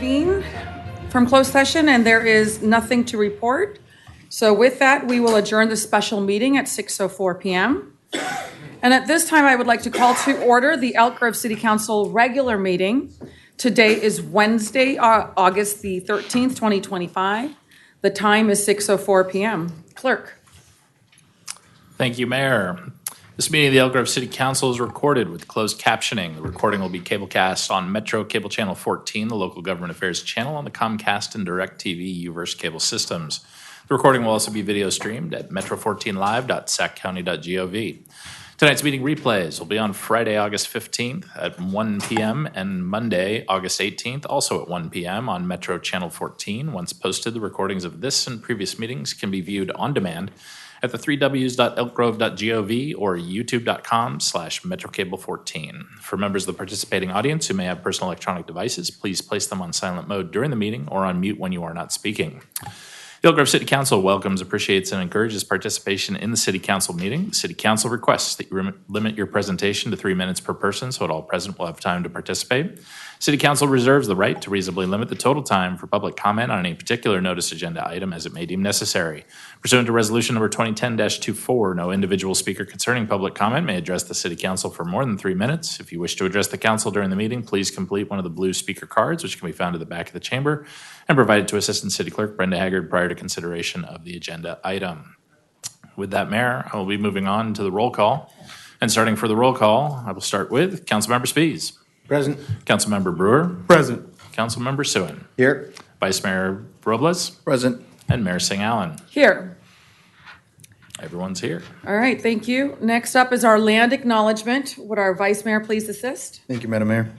reconvene from closed session, and there is nothing to report. So with that, we will adjourn the special meeting at 6:04 p.m. And at this time, I would like to call to order the Elk Grove City Council regular meeting. Today is Wednesday, August the 13th, 2025. The time is 6:04 p.m. Clerk. Thank you, Mayor. This meeting of the Elk Grove City Council is recorded with closed captioning. The recording will be cablecast on Metro Cable Channel 14, the local government affairs channel on the Comcast and DirecTV Uverse cable systems. The recording will also be video streamed at metro14live.saccounty.gov. Tonight's meeting replays will be on Friday, August 15th at 1 p.m. and Monday, August 18th, also at 1 p.m. on Metro Channel 14. Once posted, the recordings of this and previous meetings can be viewed on demand at the 3ws.elkgrove.gov or youtube.com/metrocable14. For members of the participating audience who may have personal electronic devices, please place them on silent mode during the meeting or on mute when you are not speaking. The Elk Grove City Council welcomes, appreciates, and encourages participation in the City Council meeting. The City Council requests that you limit your presentation to 3 minutes per person so that all present will have time to participate. City Council reserves the right to reasonably limit the total time for public comment on any particular notice agenda item as it may deem necessary. Pursuant to Resolution Number 2010-24, no individual speaker concerning public comment may address the City Council for more than 3 minutes. If you wish to address the Council during the meeting, please complete one of the blue speaker cards, which can be found at the back of the chamber, and provided to Assistant City Clerk Brenda Haggard prior to consideration of the agenda item. With that, Mayor, I will be moving on to the roll call. And starting for the roll call, I will start with Councilmember Spies. Present. Councilmember Brewer. Present. Councilmember Suen. Here. Vice Mayor Robles. Present. And Mayor Singh Allen. Here. Everyone's here. All right, thank you. Next up is our land acknowledgement. Would our Vice Mayor please assist? Thank you, Madam Mayor.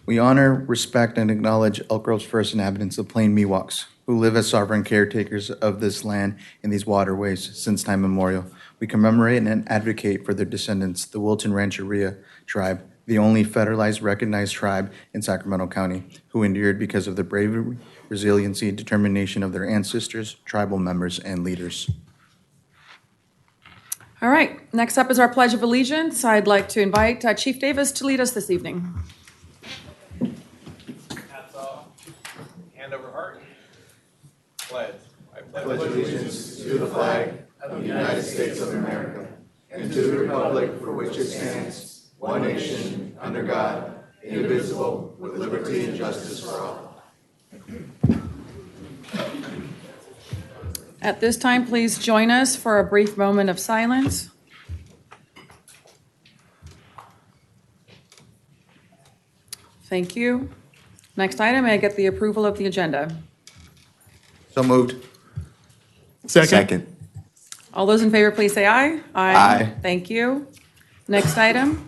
We honor, respect, and acknowledge Elk Grove's first inhabitants, the Plain Miwoks, who live as sovereign caretakers of this land and these waterways since time immemorial. We commemorate and advocate for their descendants, the Wilton Rancheria tribe, the only federalized recognized tribe in Sacramento County, who endured because of the bravery, resiliency, and determination of their ancestors, tribal members, and leaders. All right, next up is our Pledge of Allegiance. I'd like to invite Chief Davis to lead us this evening. Hats off, hand over heart. Pledge. I pledge allegiance to the flag of the United States of America and to the republic for which it stands, one nation, under God, indivisible, with liberty and justice for all. At this time, please join us for a brief moment of silence. Thank you. Next item, may I get the approval of the agenda? So moved. Second. All those in favor, please say aye. Aye. Thank you. Next item.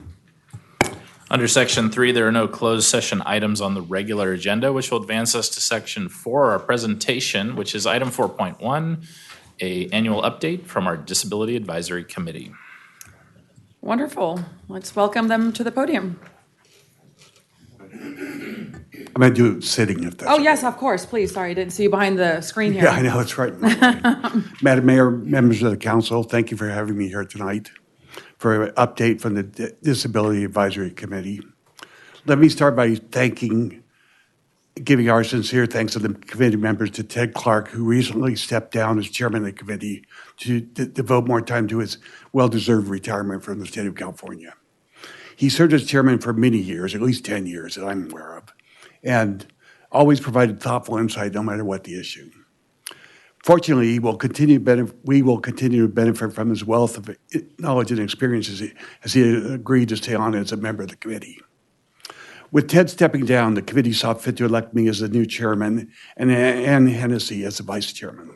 Under Section 3, there are no closed session items on the regular agenda, which will advance us to Section 4, our presentation, which is Item 4.1, an annual update from our Disability Advisory Committee. Wonderful. Let's welcome them to the podium. I'm going to do it sitting if that's Oh, yes, of course. Please. Sorry, I didn't see you behind the screen here. Yeah, I know, that's right. Madam Mayor, members of the council, thank you for having me here tonight for an update from the Disability Advisory Committee. Let me start by giving our sincere thanks to the committee members, to Ted Clark, who recently stepped down as chairman of the committee to devote more time to his well-deserved retirement from the state of California. He served as chairman for many years, at least 10 years that I'm aware of, and always provided thoughtful insight no matter what the issue. Fortunately, we will continue to benefit from his wealth of knowledge and experience as he agreed to stay on as a member of the committee. With Ted stepping down, the committee saw fit to elect me as the new chairman and Ann Hennessy as the vice chairman.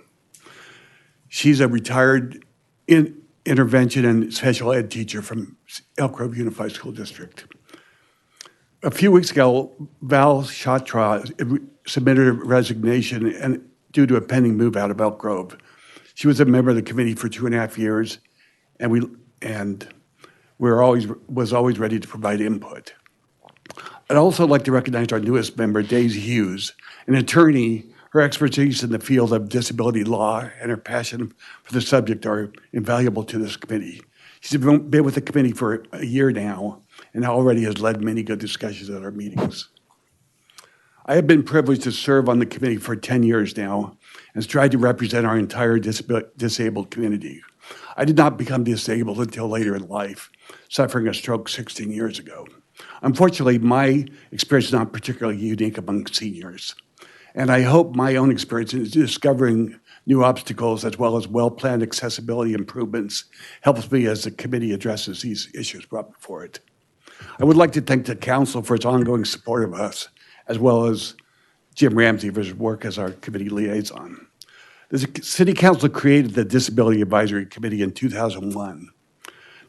She's a retired intervention and special ed teacher from Elk Grove Unified School District. A few weeks ago, Val Chatra submitted a resignation and due to a pending move out of Elk Grove. She was a member of the committee for 2.5 years, and was always ready to provide input. I'd also like to recognize our newest member, Daisy Hughes, an attorney. Her expertise in the field of disability law and her passion for the subject are invaluable to this committee. She's been with the committee for a year now and already has led many good discussions at our meetings. I have been privileged to serve on the committee for 10 years now and has tried to represent our entire disabled community. I did not become disabled until later in life, suffering a stroke 16 years ago. Unfortunately, my experience is not particularly unique among seniors. And I hope my own experience in discovering new obstacles as well as well-planned accessibility improvements helps me as the committee addresses these issues brought before it. I would like to thank the council for its ongoing support of us, as well as Jim Ramsey for his work as our committee liaison. The City Council created the Disability Advisory Committee in 2001.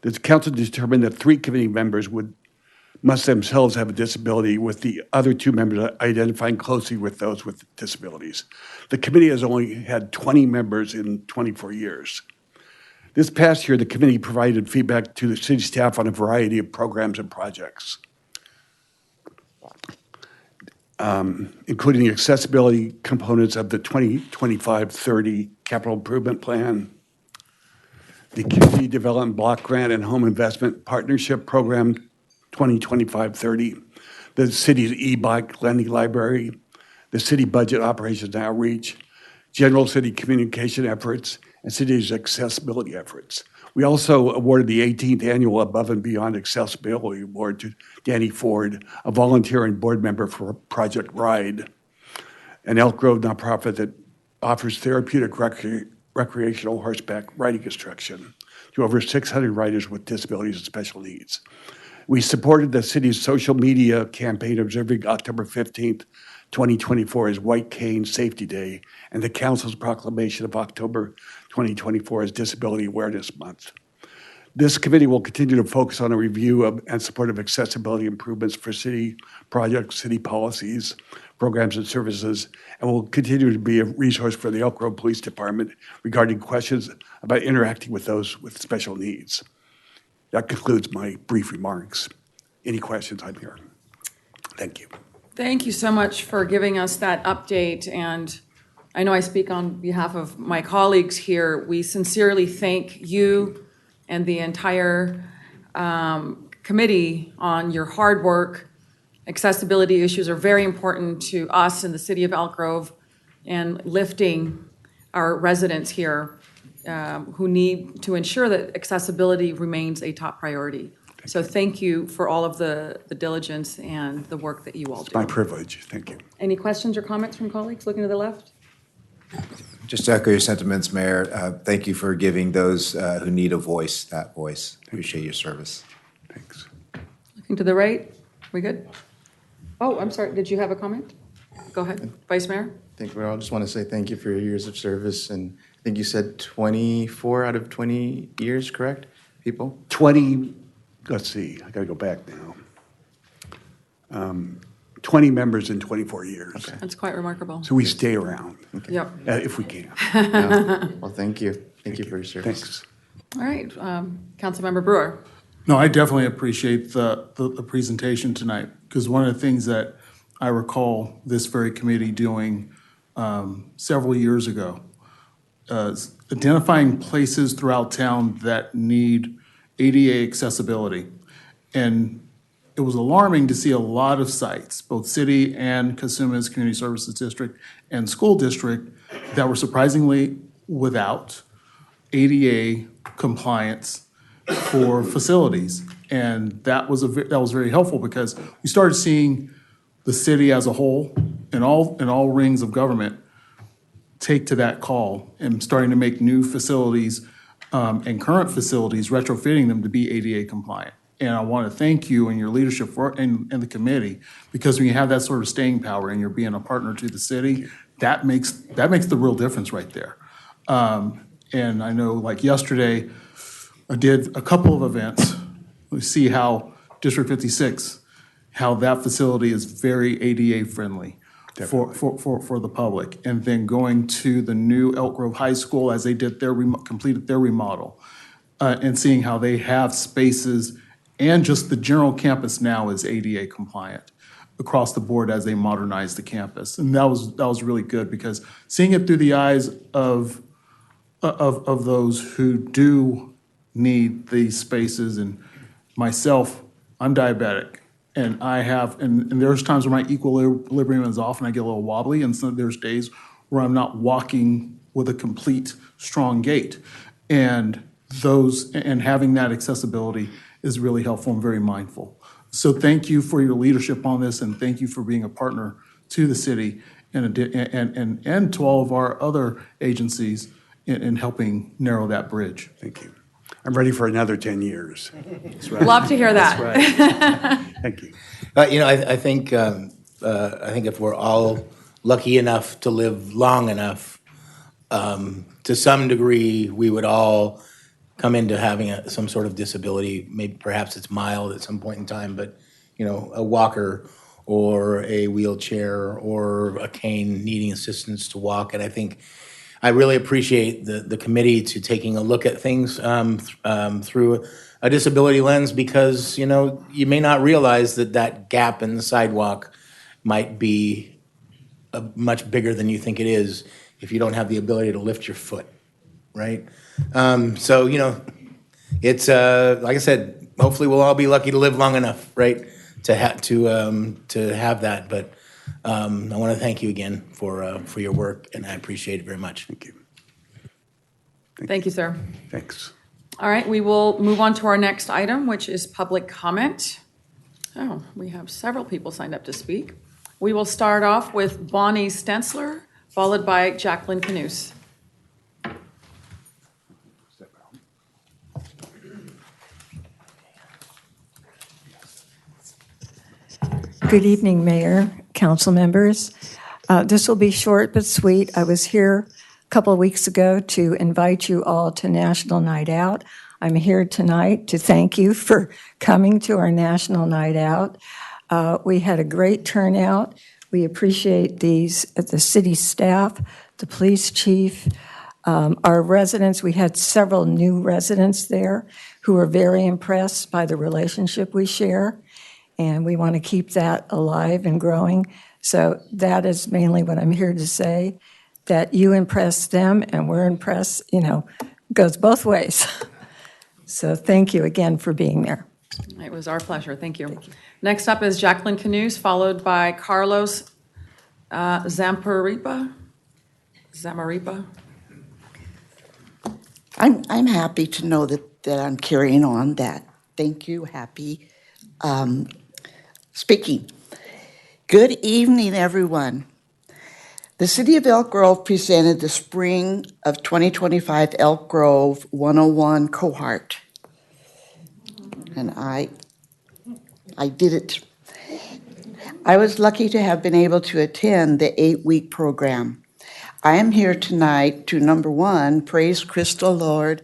The council determined that 3 committee members must themselves have a disability, with the other 2 members identifying closely with those with disabilities. The committee has only had 20 members in 24 years. This past year, the committee provided feedback to the city staff on a variety of programs and projects, including the accessibility components of the 2025-30 Capital Improvement Plan, the Community Development Block Grant and Home Investment Partnership Program 2025-30, the city's e-bike lending library, the city budget operations and outreach, general city communication efforts, and city's accessibility efforts. We also awarded the 18th annual Above and Beyond Accessibility Award to Danny Ford, a volunteer and board member for Project Ride, an Elk Grove nonprofit that offers therapeutic recreational horseback riding instruction to over 600 riders with disabilities and special needs. We supported the city's social media campaign observing October 15th, 2024 as White Cane Safety Day, and the council's proclamation of October 2024 as Disability Awareness Month. This committee will continue to focus on a review of and support of accessibility improvements for city projects, city policies, programs, and services, and will continue to be a resource for the Elk Grove Police Department regarding questions about interacting with those with special needs. That concludes my brief remarks. Any questions, I'm here. Thank you. Thank you so much for giving us that update. And I know I speak on behalf of my colleagues here. We sincerely thank you and the entire committee on your hard work. Accessibility issues are very important to us in the city of Elk Grove, and lifting our residents here who need to ensure that accessibility remains a top priority. So thank you for all of the diligence and the work that you all do. It's my privilege. Thank you. Any questions or comments from colleagues looking to the left? Just to echo your sentiments, Mayor, thank you for giving those who need a voice that voice. Appreciate your service. Thanks. Looking to the right? We good? Oh, I'm sorry. Did you have a comment? Go ahead. Vice Mayor? I think we all just want to say thank you for your years of service, and I think you said 24 out of 20 years, correct? People? 20, let's see, I got to go back now. 20 members in 24 years. Okay. That's quite remarkable. So we stay around Yep. if we can. Yeah. Well, thank you. Thank you for your service. Thanks. All right. Councilmember Brewer. No, I definitely appreciate the presentation tonight, because one of the things that I recall this very committee doing several years ago is identifying places throughout town that need ADA accessibility. And it was alarming to see a lot of sites, both city and Casuma's Community Services District and School District, that were surprisingly without ADA compliance for facilities. And that was very helpful, because we started seeing the city as a whole and all rings of government take to that call and starting to make new facilities and current facilities, retrofitting them to be ADA compliant. And I want to thank you and your leadership and the committee, because when you have that sort of staying power and you're being a partner to the city, that makes the real difference right there. And I know, like yesterday, I did a couple of events. We see how District 56, how that facility is very ADA friendly for the public. And then going to the new Elk Grove High School as they did completed their remodel, and seeing how they have spaces, and just the general campus now is ADA compliant across the board as they modernize the campus. And that was really good, because seeing it through the eyes of those who do need these spaces, and myself, I'm diabetic, And and there's times where my equilibrium is off and I get a little wobbly, and so there's days where I'm not walking with a complete, strong gait. And having that accessibility is really helpful and very mindful. So thank you for your leadership on this, and thank you for being a partner to the city and to all of our other agencies in helping narrow that bridge. Thank you. I'm ready for another 10 years. Love to hear that. Thank you. I think if we're all lucky enough to live long enough, to some degree, we would all come into having some sort of disability. Maybe perhaps it's mild at some point in time, but a walker or a wheelchair or a cane needing assistance to walk. And I really appreciate the committee to taking a look at things through a disability lens, because you may not realize that gap in the sidewalk might be much bigger than you think it is if you don't have the ability to lift your foot, right? So it's like I said, hopefully we'll all be lucky to live long enough, right, to have that. But I want to thank you again for your work, and I appreciate it very much. Thank you. Thank you, sir. Thanks. All right, we will move on to our next item, which is public comment. Oh, we have several people signed up to speak. We will start off with Bonnie Stensler, followed by Jacqueline Canoes. Good evening, Mayor, council members. This will be short but sweet. I was here a couple of weeks ago to invite you all to National Night Out. I'm here tonight to thank you for coming to our National Night Out. We had a great turnout. We appreciate the city staff, the police chief, our residents. We had several new residents there who were very impressed by the relationship we share, and we want to keep that alive and growing. So that is mainly what I'm here to say, that you impress them and we're impressed, goes both ways. So thank you again for being there. It was our pleasure. Thank you. Next up is Jacqueline Canoes, followed by Carlos Zamarripa. I'm happy to know that I'm carrying on that. Thank you. Happy speaking. Good evening, everyone. The City of Elk Grove presented the Spring of 2025 Elk Grove 101 cohort. And I did it. I was lucky to have been able to attend the 8-week program. I am here tonight to, number one, praise Crystal Lord,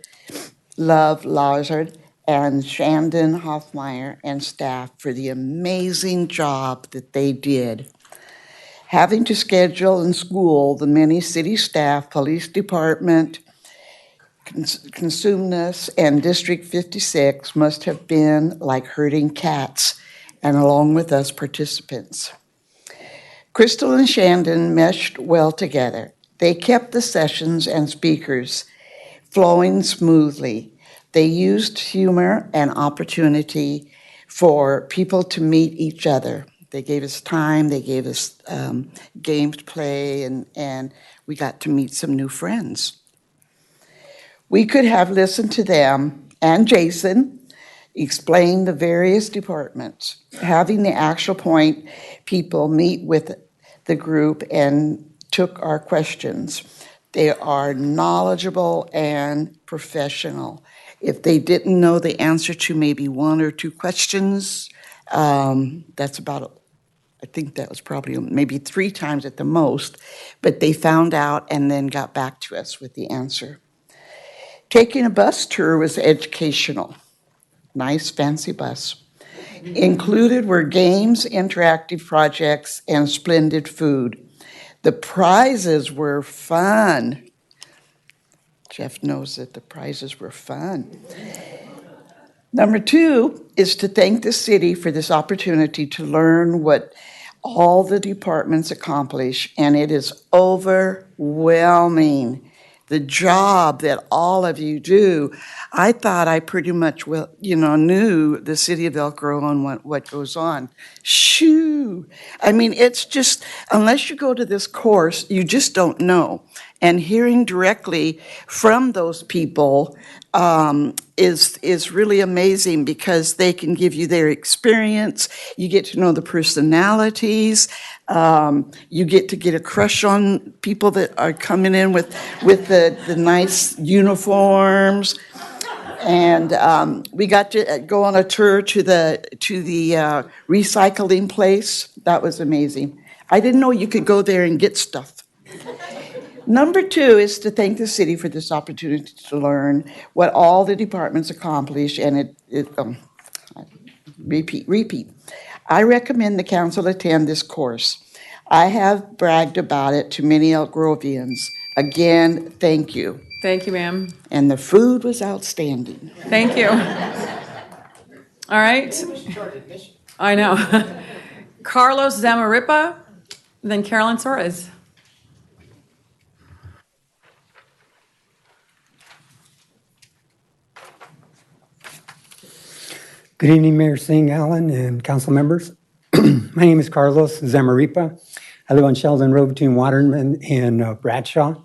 Love Lazard, and Shandon Hoffmeyer and staff for the amazing job that they did. Having to schedule and school the many city staff, police department, consumness, and District 56 must have been like herding cats, and along with us participants. Crystal and Shandon meshed well together. They kept the sessions and speakers flowing smoothly. They used humor and opportunity for people to meet each other. They gave us time, they gave us games to play, and we got to meet some new friends. We could have listened to them and Jason explain the various departments, having the actual point people meet with the group and took our questions. They are knowledgeable and professional. If they didn't know the answer to maybe one or two questions, that's about, I think that was probably maybe 3 times at the most, but they found out and then got back to us with the answer. Taking a bus tour was educational. Nice, fancy bus. Included were games, interactive projects, and splendid food. The prizes were fun. Jeff knows that the prizes were fun. Number 2 is to thank the city for this opportunity to learn what all the departments accomplish, and it is overwhelming. the job that all of you do. I thought I pretty much knew the city of Elk Grove and what goes on. Shoo! I mean, it's just, unless you go to this course, you just don't know. And hearing directly from those people is really amazing because they can give you their experience. You get to know the personalities. You get a crush on people that are coming in with the nice uniforms. And we got to go on a tour to the recycling place. That was amazing. I didn't know you could go there and get stuff. Number 2 is to thank the city for this opportunity to learn what all the departments accomplish, and repeat. I recommend the council attend this course. I have bragged about it to many Elk Grovians. Again, thank you. Thank you, ma'am. And the food was outstanding. Thank you. All right. I know. Carlos Zamarripa, then Carolyn Suarez. Good evening, Mayor Singh, Allen, and council members. My name is Carlos Zamarripa. I live on Sheldon Road between Waterman and Bradshaw.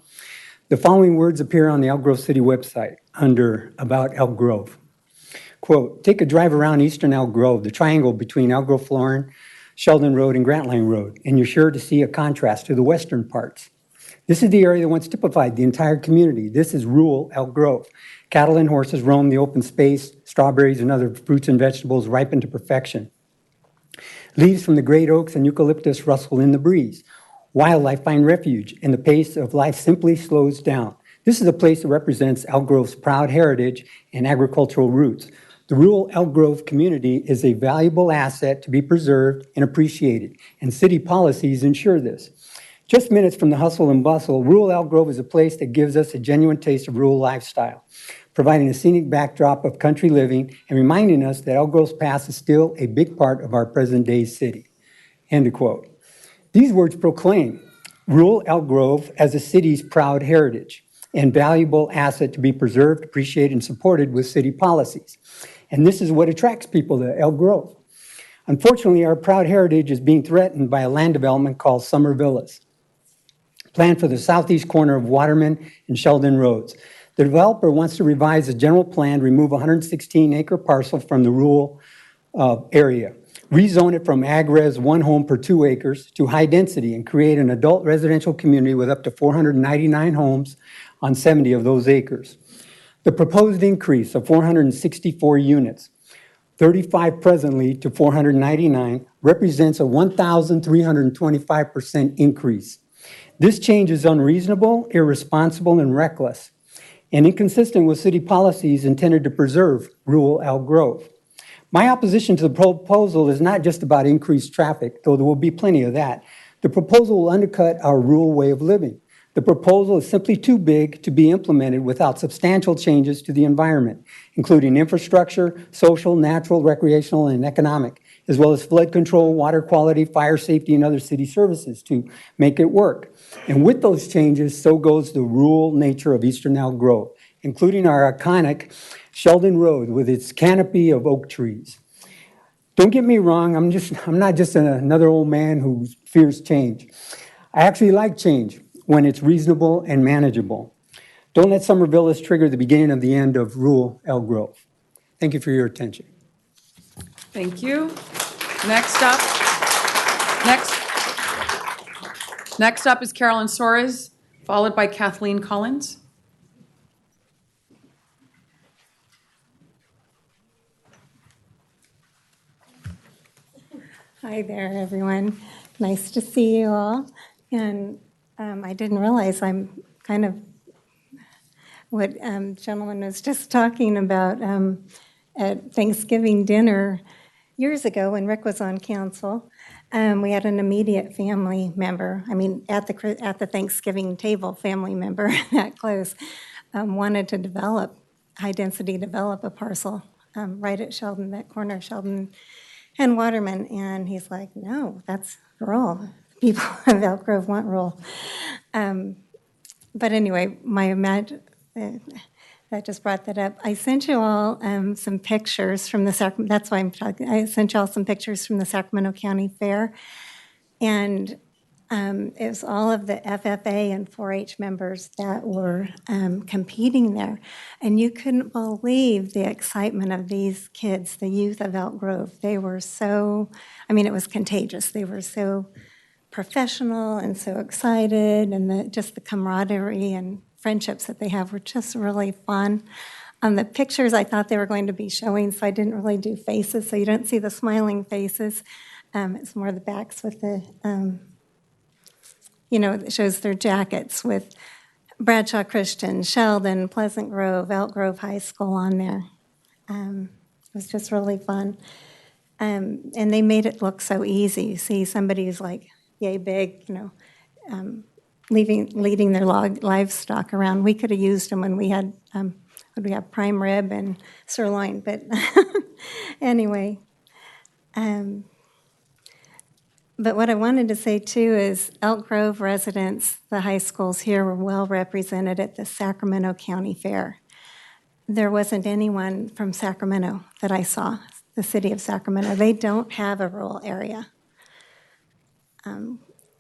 The following words appear on the Elk Grove City website under About Elk Grove. Quote, take a drive around eastern Elk Grove, the triangle between Elk Grove, Florin, Sheldon Road, and Grantline Road, and you're sure to see a contrast to the western parts. This is the area that once typified the entire community. This is rural Elk Grove. Cattle and horses roam the open space. Strawberries and other fruits and vegetables ripen to perfection. Leaves from the great oaks and eucalyptus rustle in the breeze. Wildlife find refuge, and the pace of life simply slows down. This is a place that represents Elk Grove's proud heritage and agricultural roots. The rural Elk Grove community is a valuable asset to be preserved and appreciated, and city policies ensure this. Just minutes from the hustle and bustle, rural Elk Grove is a place that gives us a genuine taste of rural lifestyle, providing a scenic backdrop of country living and reminding us that Elk Grove's past is still a big part of our present-day city. End of quote. These words proclaim rural Elk Grove as a city's proud heritage and valuable asset to be preserved, appreciated, and supported with city policies. And this is what attracts people to Elk Grove. Unfortunately, our proud heritage is being threatened by a land development called Summer Villas, planned for the southeast corner of Waterman and Sheldon Roads. The developer wants to revise the general plan, remove a 116-acre parcel from the rural area, rezone it from ag-res 1 home per 2 acres to high density, and create an adult residential community with up to 499 homes on 70 of those acres. The proposed increase of 464 units, 35 presently to 499, represents a 1,325% increase. This change is unreasonable, irresponsible, and reckless, and inconsistent with city policies intended to preserve rural Elk Grove. My opposition to the proposal is not just about increased traffic, though there will be plenty of that. The proposal will undercut our rural way of living. The proposal is simply too big to be implemented without substantial changes to the environment, including infrastructure, social, natural, recreational, and economic, as well as flood control, water quality, fire safety, and other city services to make it work. And with those changes, so goes the rural nature of eastern Elk Grove, including our iconic Sheldon Road with its canopy of oak trees. Don't get me wrong, I'm not just another old man who fears change. I actually like change when it's reasonable and manageable. Don't let Summer Villas trigger the beginning of the end of rural Elk Grove. Thank you for your attention. Thank you. Next up is Carolyn Suarez, followed by Kathleen Collins. Hi there, everyone. Nice to see you all. And I didn't realize I'm kind of what gentleman was just talking about at Thanksgiving dinner years ago when Rick was on council. We had an immediate family member, at the Thanksgiving table, family member that close, wanted to develop, high-density develop a parcel right at Sheldon, that corner of Sheldon and Waterman. And he's like, no, that's rural. People of Elk Grove want rural. But anyway, I just brought that up. I sent you all some pictures from the Sacramento, that's why I'm talking, I sent you all some pictures from the Sacramento County Fair. And it was all of the FFA and 4-H members that were competing there. And you couldn't believe the excitement of these kids, the youth of Elk Grove. They were so, I mean, it was contagious. They were so professional and so excited, and just the camaraderie and friendships that they have were just really fun. The pictures I thought they were going to be showing, so I didn't really do faces, so you don't see the smiling faces. It's more the backs with the, it shows their jackets with Bradshaw Christian, Sheldon, Pleasant Grove, Elk Grove High School on there. It was just really fun. And they made it look so easy. You see somebody who's like yay big, leading their livestock around. We could have used them when we had prime rib and sirloin, but anyway. But what I wanted to say too is Elk Grove residents, the high schools here were well represented at the Sacramento County Fair. There wasn't anyone from Sacramento that I saw, the city of Sacramento. They don't have a rural area.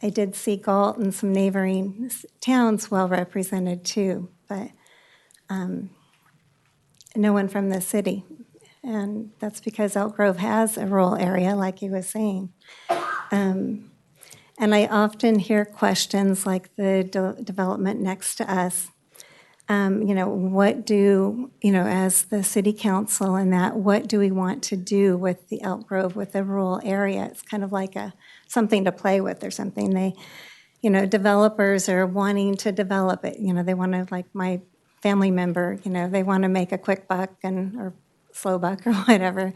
I did see Galt and some neighboring towns well represented too, but no one from the city. And that's because Elk Grove has a rural area, like he was saying. And I often hear questions like the development next to us. What do, as the city council and that, what do we want to do with the Elk Grove, with the rural area? It's kind of like something to play with or something. They, developers are wanting to develop it. They want to, like my family member, they want to make a quick buck or slow buck or whatever.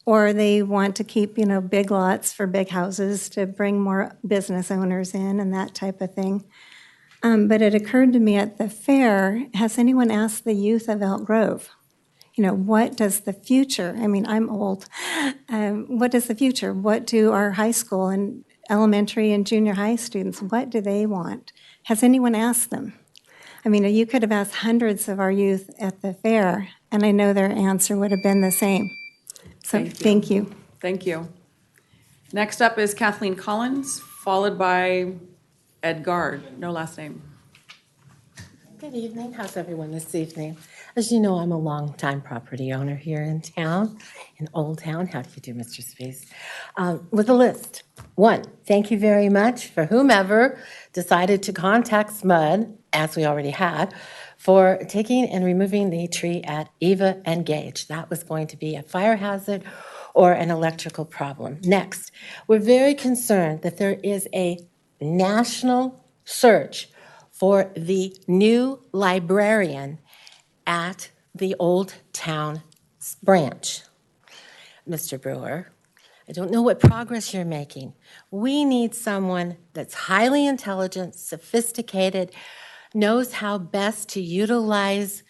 Or they want to keep, big lots for big houses to bring more business owners in and that type of thing. But it occurred to me at the fair, has anyone asked the youth of Elk Grove, what does the future, I'm old, what does the future, what do our high school and elementary and junior high students, what do they want? Has anyone asked them? You could have asked hundreds of our youth at the fair, and I know their answer would have been the same. So thank you. Thank you. Next up is Kathleen Collins, followed by Ed Gard, no last name. Good evening. How's everyone this evening? As you know, I'm a longtime property owner here in town, in Old Town. How do you do, Mr. Space? With a list. 1, thank you very much for whomever decided to contact SMUD, as we already had, for taking and removing the tree at Eva and Gage. That was going to be a fire hazard or an electrical problem. Next, we're very concerned that there is a national search for the new librarian at the Old Town branch. Mr. Brewer, I don't know what progress you're making. We need someone that's highly intelligent, sophisticated, knows how best to utilize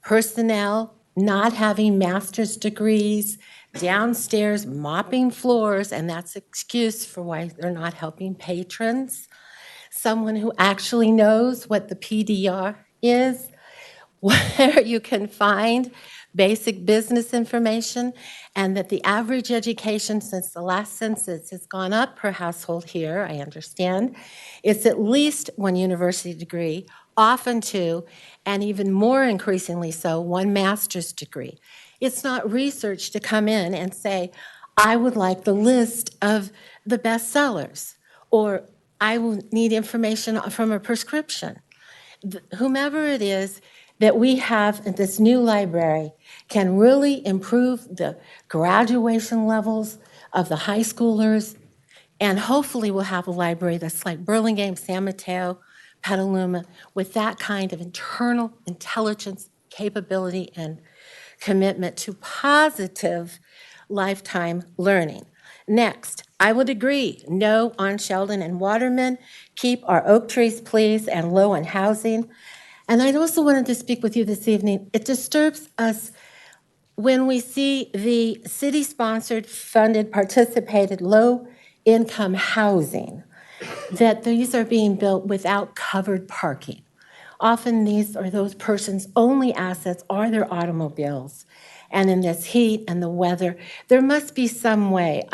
personnel, not having master's degrees, downstairs mopping floors, and that's an excuse for why they're not helping patrons. Someone who actually knows what the PDR is, where you can find basic business information, and that the average education since the last census has gone up per household here, I understand. It's at least 1 university degree, often 2, and even more increasingly so, 1 master's degree. It's not research to come in and say, I would like the list of the bestsellers, or I will need information from a prescription. Whomever it is that we have in this new library can really improve the graduation levels of the high schoolers, and hopefully we'll have a library that's like Burlingame, San Mateo, Petaluma, with that kind of internal intelligence, capability, and commitment to positive lifetime learning. Next, I would agree, no on Sheldon and Waterman. Keep our oak trees, please, and low on housing. And I also wanted to speak with you this evening. It disturbs us when we see the city-sponsored, funded, participated, low-income housing that these are being built without covered parking. Often these or those persons' only assets are their automobiles. And in this heat and the weather, there must be some way.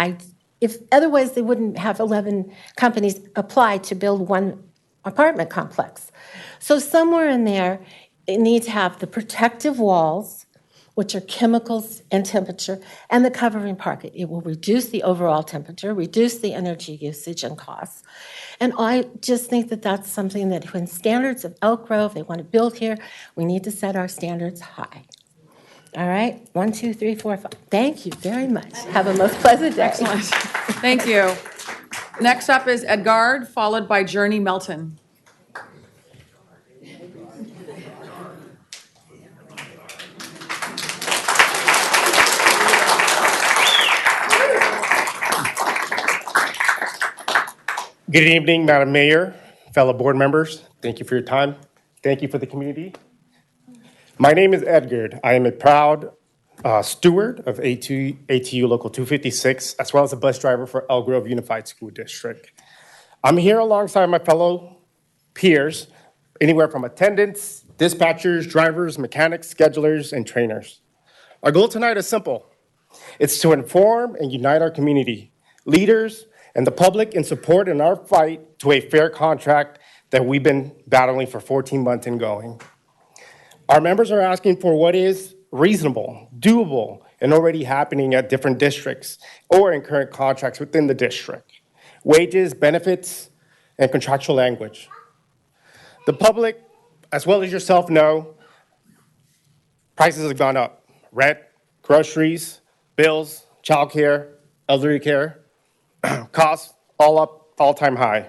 If otherwise they wouldn't have 11 companies apply to build one apartment complex. So somewhere in there, it needs to have the protective walls, which are chemicals and temperature, and the covering parking. It will reduce the overall temperature, reduce the energy usage and costs. And I just think that that's something that when standards of Elk Grove, they want to build here, we need to set our standards high. All right, 1, 2, 3, 4, 5. Thank you very much. Have a most pleasant day. Excellent. Thank you. Next up is Edgard, followed by Journey Melton. Good evening, Madam Mayor, fellow board members. Thank you for your time. Thank you for the community. My name is Edgard. I am a proud steward of ATU Local 256, as well as a bus driver for Elk Grove Unified School District. I'm here alongside my fellow peers, anywhere from attendants, dispatchers, drivers, mechanics, schedulers, and trainers. Our goal tonight is simple. It's to inform and unite our community, leaders, and the public in support in our fight to a fair contract that we've been battling for 14 months and going. Our members are asking for what is reasonable, doable, and already happening at different districts or in current contracts within the district. Wages, benefits, and contractual language. The public, as well as yourself, know prices have gone up. Rent, groceries, bills, childcare, elderly care, costs all up, all-time high.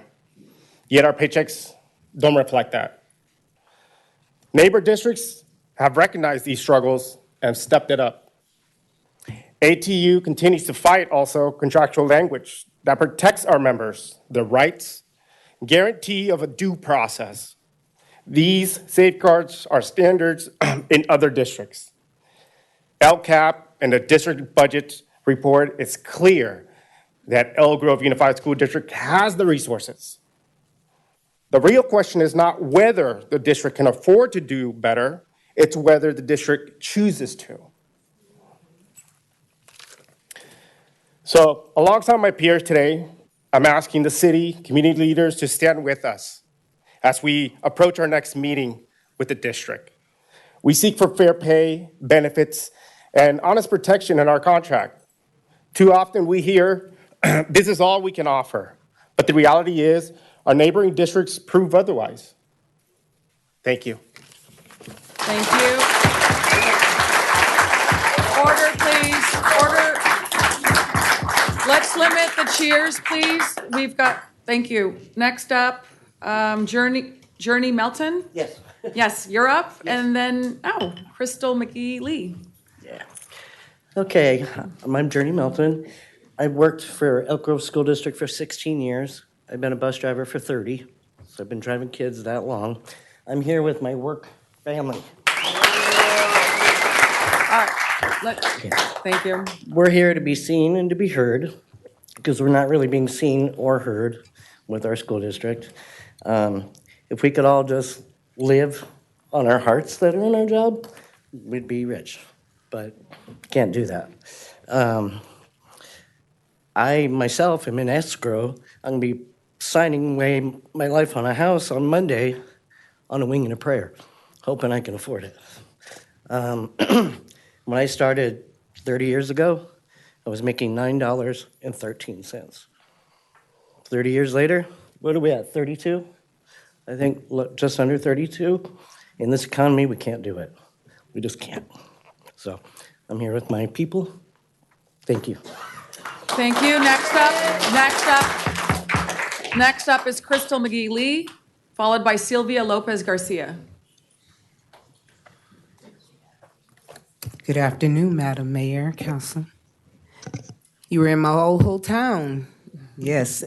Yet our paychecks don't reflect that. Neighbor districts have recognized these struggles and stepped it up. ATU continues to fight also contractual language that protects our members, their rights, guarantee of a due process. These safeguards are standards in other districts. LCAP and the district budget report is clear that Elk Grove Unified School District has the resources. The real question is not whether the district can afford to do better, it's whether the district chooses to. So alongside my peers today, I'm asking the city, community leaders to stand with us as we approach our next meeting with the district. We seek for fair pay, benefits, and honest protection in our contract. Too often we hear, this is all we can offer. But the reality is, our neighboring districts prove otherwise. Thank you. Thank you. Order, please. Order. Let's limit the cheers, please. We've got, thank you. Next up, Journey Melton? Yes. Yes, you're up. Yes. And then, Crystal McGee-Lee. Yeah. Okay, I'm Journey Melton. I've worked for Elk Grove School District for 16 years. I've been a bus driver for 30, so I've been driving kids that long. I'm here with my work family. All right, thank you. We're here to be seen and to be heard, because we're not really being seen or heard with our school district. If we could all just live on our hearts that are in our job, we'd be rich, but can't do that. I myself am in escrow. I'm going to be signing away my life on a house on Monday on a wing and a prayer, hoping I can afford it. When I started 30 years ago, I was making $9.13. 30 years later, what are we at, 32? I think just under 32. In this economy, we can't do it. We just can't. So I'm here with my people. Thank you. Thank you. Next up is Crystal McGee-Lee, followed by Sylvia Lopez Garcia. Good afternoon, Madam Mayor, Council. You were in my old hometown. Yes,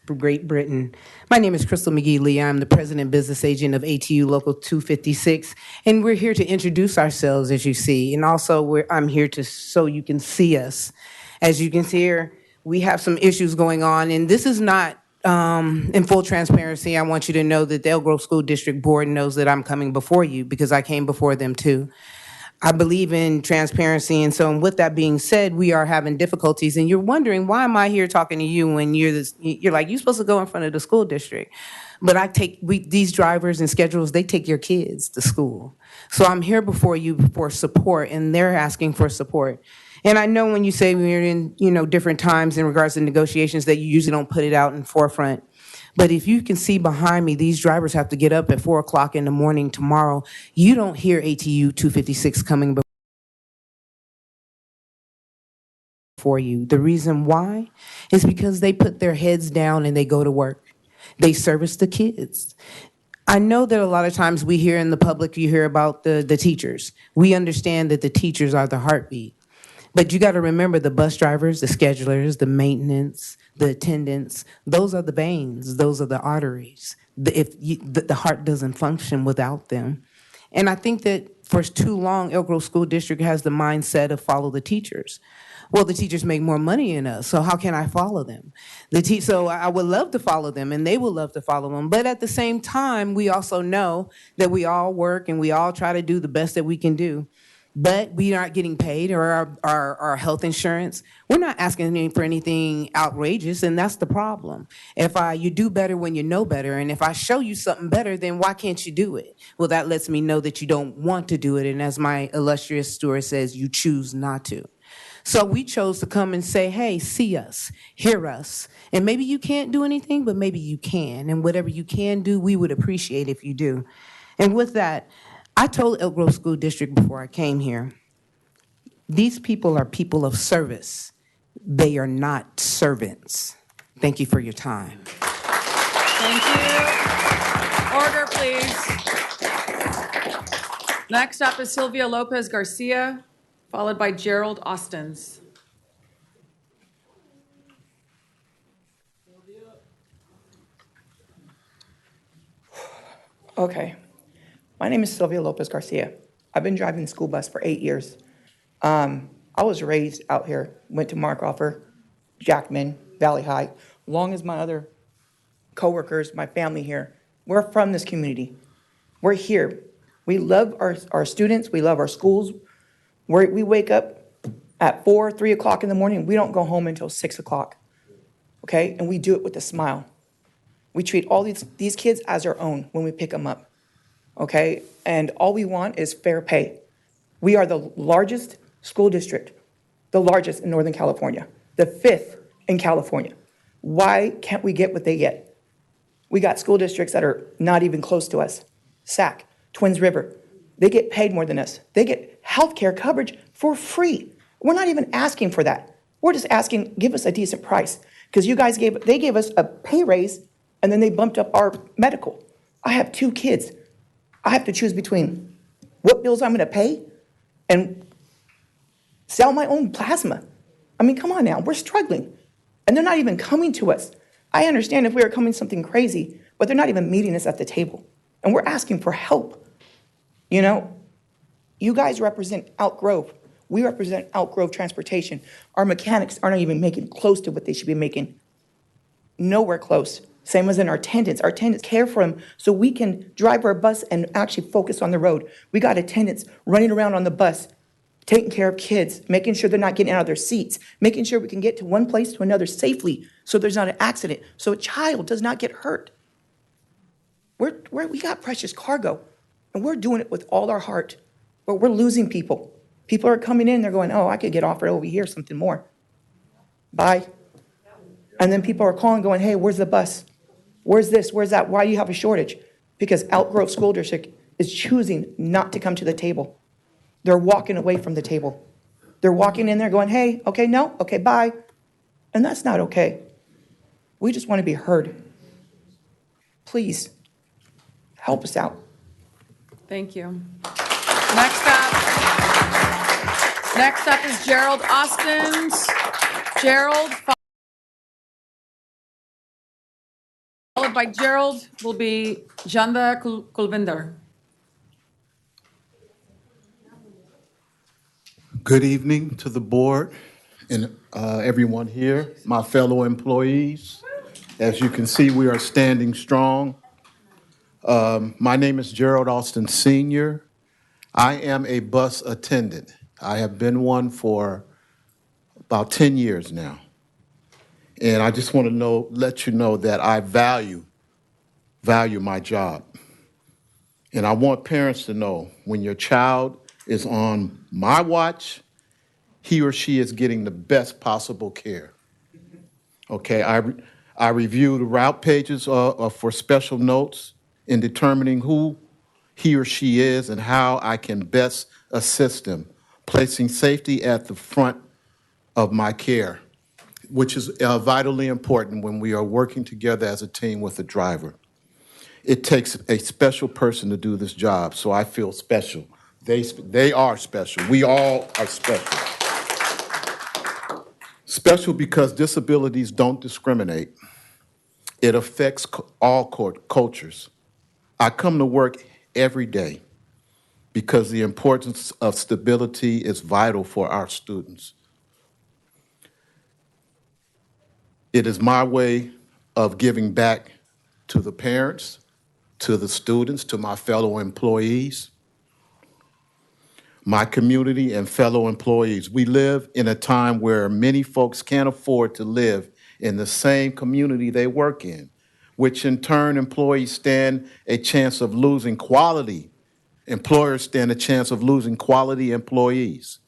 Great Britain. My name is Crystal McGee-Lee. I'm the president and business agent of ATU Local 256, and we're here to introduce ourselves, as you see, and also I'm here so you can see us. As you can see here, we have some issues going on, and this is not in full transparency, I want you to know that the Elk Grove School District Board knows that I'm coming before you because I came before them too. I believe in transparency, and so with that being said, we are having difficulties, and you're wondering, why am I here talking to you when you're like, you're supposed to go in front of the school district. But these drivers and schedules, they take your kids to school. So I'm here before you for support, and they're asking for support. And I know when you say we're in, different times in regards to negotiations that you usually don't put it out in forefront. But if you can see behind me, these drivers have to get up at 4 o'clock in the morning tomorrow. You don't hear ATU 256 coming before you. The reason why is because they put their heads down and they go to work. They service the kids. I know that a lot of times we hear in the public, you hear about the teachers. We understand that the teachers are the heartbeat. But you got to remember the bus drivers, the schedulers, the maintenance, the attendants, those are the veins, those are the arteries. The heart doesn't function without them. And I think that for too long, Elk Grove School District has the mindset of follow the teachers. Well, the teachers make more money than us, so how can I follow them? So I would love to follow them, and they would love to follow them. But at the same time, we also know that we all work and we all try to do the best that we can do. But we aren't getting paid, or our health insurance. We're not asking for anything outrageous, and that's the problem. You do better when you know better, and if I show you something better, then why can't you do it? Well, that lets me know that you don't want to do it, and as my illustrious steward says, you choose not to. So we chose to come and say, hey, see us, hear us. And maybe you can't do anything, but maybe you can. And whatever you can do, we would appreciate if you do. And with that, I told Elk Grove School District before I came here, these people are people of service. They are not servants. Thank you for your time. Thank you. Order, please. Next up is Sylvia Lopez Garcia, followed by Gerald Austins. Okay. My name is Sylvia Lopez Garcia. I've been driving the school bus for 8 years. I was raised out here, went to Markoffer, Jackman, Valley High, along as my other coworkers, my family here. We're from this community. We're here. We love our students. We love our schools. We wake up at 4, 3 o'clock in the morning. We don't go home until 6 o'clock, okay? And we do it with a smile. We treat all these kids as our own when we pick them up, okay? And all we want is fair pay. We are the largest school district, the largest in Northern California, the 5th in California. Why can't we get what they get? We got school districts that are not even close to us. Sac, Twins River, they get paid more than us. They get health care coverage for free. We're not even asking for that. We're just asking, give us a decent price. Because they gave us a pay raise, and then they bumped up our medical. I have 2 kids. I have to choose between what bills I'm gonna pay and sell my own plasma. I mean, come on now, we're struggling. And they're not even coming to us. I understand if we were coming something crazy, but they're not even meeting us at the table. And we're asking for help. You guys represent Elk Grove. We represent Elk Grove Transportation. Our mechanics aren't even making close to what they should be making. Nowhere close. Same as in our attendants. Our attendants care for them so we can drive our bus and actually focus on the road. We got attendants running around on the bus, taking care of kids, making sure they're not getting out of their seats, making sure we can get to one place to another safely so there's not an accident, so a child does not get hurt. We got precious cargo, and we're doing it with all our heart, but we're losing people. People are coming in, they're going, oh, I could get offered over here something more. Bye. And then people are calling going, hey, where's the bus? Where's this? Where's that? Why do you have a shortage? Because Elk Grove School District is choosing not to come to the table. They're walking away from the table. They're walking in there going, hey, okay, no, okay, bye. And that's not okay. We just want to be heard. Please, help us out. Thank you. Next up is Gerald Austins. Gerald, followed by Gerald, will be Janda Kulvinder. Good evening to the board and everyone here, my fellow employees. As you can see, we are standing strong. My name is Gerald Alston Sr. I am a bus attendant. I have been one for about 10 years now. And I just want to let you know that I value my job. And I want parents to know when your child is on my watch, he or she is getting the best possible care. Okay, I review the route pages for special notes in determining who he or she is and how I can best assist them, placing safety at the front of my care, which is vitally important when we are working together as a team with a driver. It takes a special person to do this job, so I feel special. They are special. We all are special. Special because disabilities don't discriminate. It affects all cultures. I come to work every day because the importance of stability is vital for our students. It is my way of giving back to the parents, to the students, to my fellow employees, my community and fellow employees. We live in a time where many folks can't afford to live in the same community they work in, which in turn employees stand a chance of losing quality. Employers stand a chance of losing quality employees.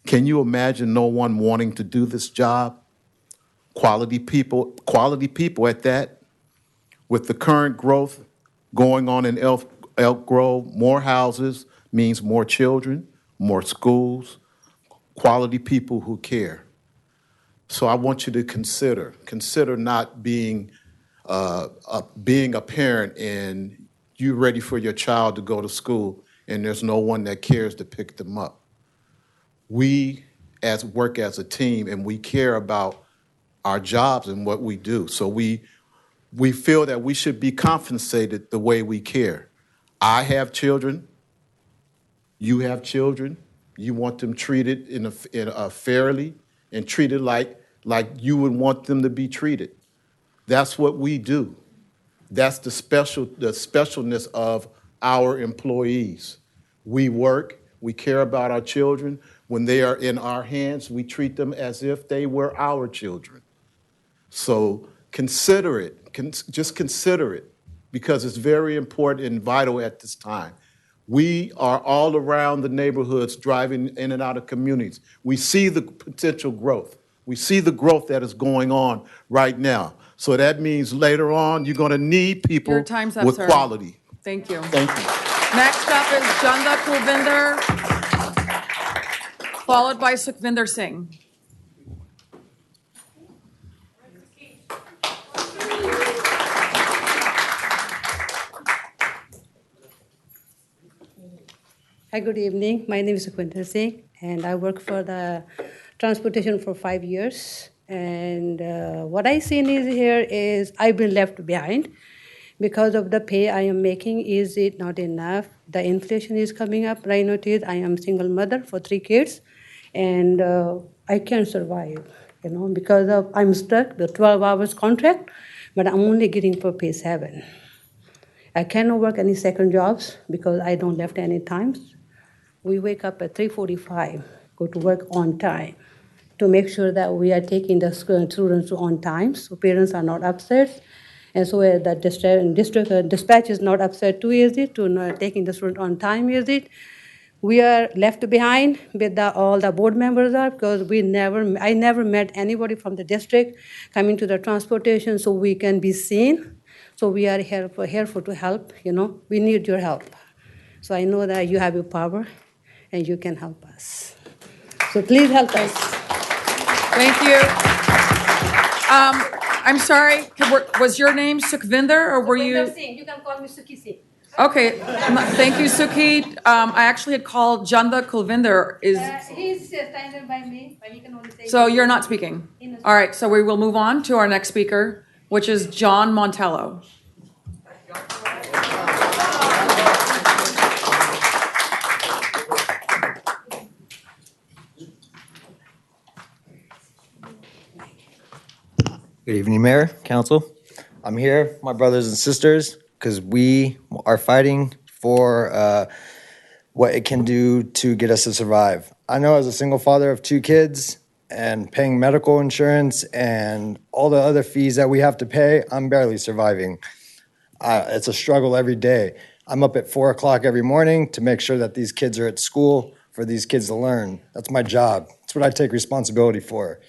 Can you imagine no one wanting to do this job? Quality people at that. With the current growth going on in Elk Grove, more houses means more children, more schools, quality people who care. So I want you to consider not being a parent and you're ready for your child to go to school and there's no one that cares to pick them up. We work as a team and we care about our jobs and what we do. So we feel that we should be compensated the way we care. I have children. You have children. You want them treated in a fairly and treated like you would want them to be treated. That's what we do. That's the specialness of our employees. We work. We care about our children. When they are in our hands, we treat them as if they were our children. So consider it. Just consider it, because it's very important and vital at this time. We are all around the neighborhoods driving in and out of communities. We see the potential growth. We see the growth that is going on right now. So that means later on you're going to need people Your time's up, with sir. quality. Thank you. Thank you. Next up is Janda Kulvinder, followed by Sukhvinder Singh. Hi, good evening. My name is Sukhvinder Singh, and I work for the transportation for 5 years. And what I seen is here is I've been left behind because of the pay I am making. Is it not enough? The inflation is coming up. Right now, I am single mother for 3 kids, and I can't survive. Because I'm stuck the 12 hours contract, but I'm only getting for pay 7. I cannot work any second jobs because I don't left any times. We wake up at 3:45, go to work on time to make sure that we are taking the students on time, so parents are not upset. And so the dispatch is not upset too, is it, to not taking the student on time, is it? We are left behind with all the board members are, because I never met anybody from the district coming to the transportation so we can be seen. So we are here to help, we need your help. So I know that you have your power and you can help us. So please help us. Thank you. I'm sorry, was your name Sukhvinder or were you? You can call me Sukhi Singh. Okay, thank you, Sukhi. I actually had called Janda Kulvinder. He's standing by me, but he can only say. So you're not speaking? All right, so we will move on to our next speaker, which is John Montello. Good evening, Mayor, Council. I'm here, my brothers and sisters, because we are fighting for what it can do to get us to survive. I know as a single father of 2 kids and paying medical insurance and all the other fees that we have to pay, I'm barely surviving. It's a struggle every day. I'm up at 4 o'clock every morning to make sure that these kids are at school for these kids to learn. That's my job. That's what I take responsibility for.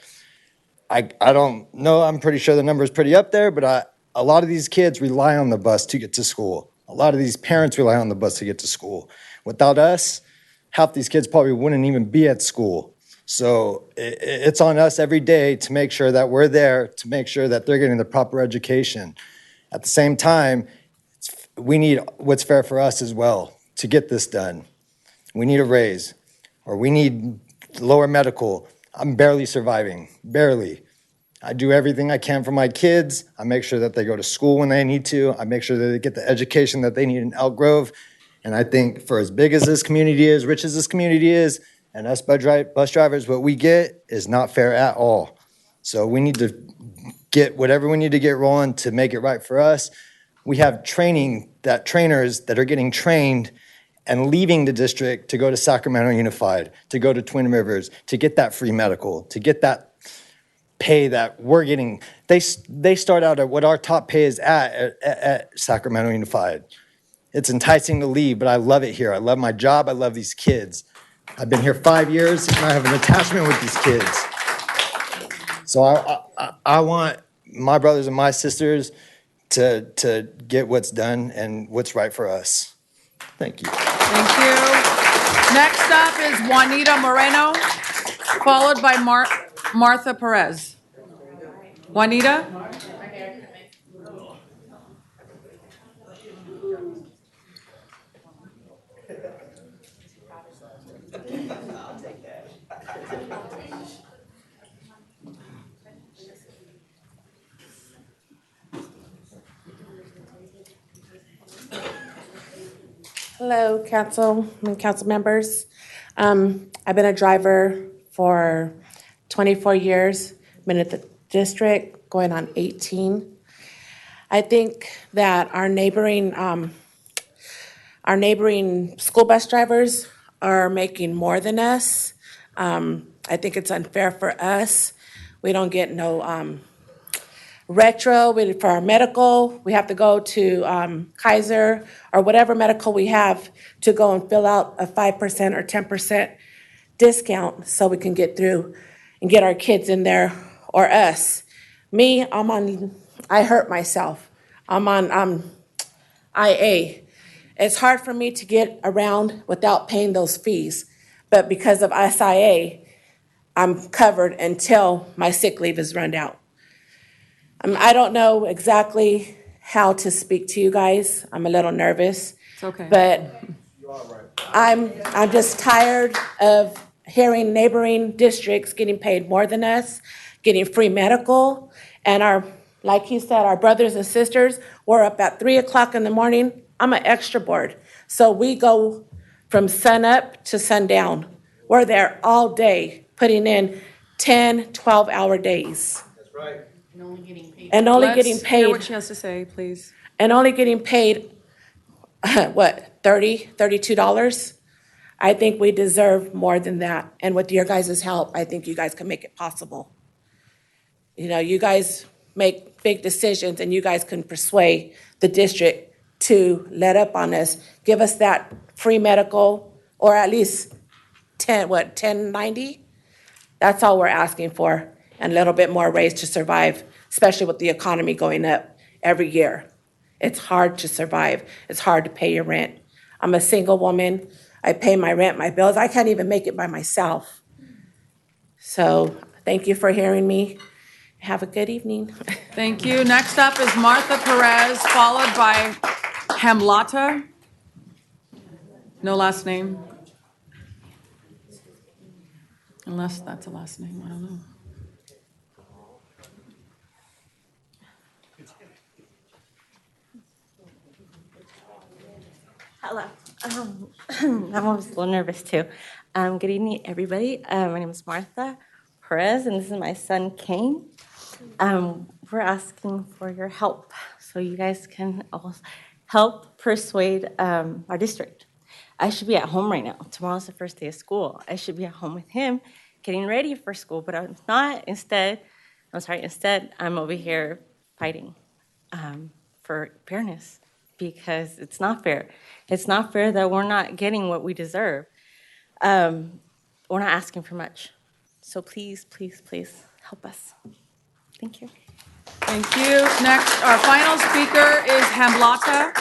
I don't know, I'm pretty sure the number is pretty up there, but a lot of these kids rely on the bus to get to school. A lot of these parents rely on the bus to get to school. Without us, half these kids probably wouldn't even be at school. So it's on us every day to make sure that we're there, to make sure that they're getting the proper education. At the same time, we need what's fair for us as well to get this done. We need a raise, or we need lower medical. I'm barely surviving, barely. I do everything I can for my kids. I make sure that they go to school when they need to. I make sure that they get the education that they need in Elk Grove. And I think for as big as this community is, rich as this community is, and us bus drivers, what we get is not fair at all. So we need to get whatever we need to get rolling to make it right for us. We have trainers that are getting trained and leaving the district to go to Sacramento Unified, to go to Twin Rivers, to get that free medical, to get that pay that we're getting. They start out at what our top pay is at Sacramento Unified. It's enticing to leave, but I love it here. I love my job. I love these kids. I've been here 5 years, and I have an attachment with these kids. So I want my brothers and my sisters to get what's done and what's right for us. Thank you. Thank you. Next up is Juanita Moreno, followed by Martha Perez. Juanita? Hello, council and council members. I've been a driver for 24 years, been at the district going on 18. I think that our neighboring school bus drivers are making more than us. I think it's unfair for us. We don't get no retro for our medical. We have to go to Kaiser or whatever medical we have to go and fill out a 5% or 10% discount so we can get through and get our kids in there or us. Me, I hurt myself. I'm on IA. It's hard for me to get around without paying those fees. But because of SIA, I'm covered until my sick leave is run out. I don't know exactly how to speak to you guys. I'm a little nervous. It's okay. But I'm just tired of hearing neighboring districts getting paid more than us, getting free medical, and like he said, our brothers and sisters, we're up at 3 o'clock in the morning. I'm an extra board. So we go from sun up to sundown. We're there all day, putting in 10, 12-hour days. That's right. And only Let's getting paid. hear what she has to say, please. And only getting paid, what, $30, $32? I think we deserve more than that. And with your guys' help, I think you guys can make it possible. You know, you guys make big decisions and you guys can persuade the district to let up on us, give us that free medical, or at least $10.90? That's all we're asking for, and a little bit more raise to survive, especially with the economy going up every year. It's hard to survive. It's hard to pay your rent. I'm a single woman. I pay my rent, my bills. I can't even make it by myself. So thank you for hearing me. Have a good evening. Thank you. Next up is Martha Perez, followed by Hamlata. No last name. Unless that's a last name, I don't know. Hello. I'm always a little nervous too. Good evening, everybody. My name is Martha Perez, and this is my son, Kane. We're asking for your help so you guys can also help persuade our district. I should be at home right now. Tomorrow's the first day of school. I should be at home with him getting ready for school, but I'm not. Instead, I'm over here fighting for fairness because it's not fair. It's not fair that we're not getting what we deserve. We're not asking for much. So please, please, please help us. Thank you. Thank you. Next, our final speaker is Hamblata.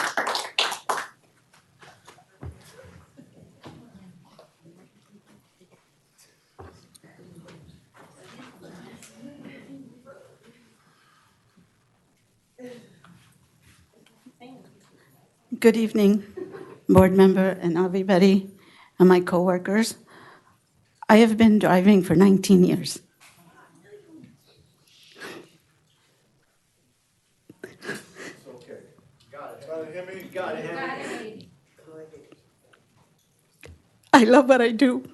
Good evening, board member and everybody and my coworkers. I have been driving for 19 years. I love what I do.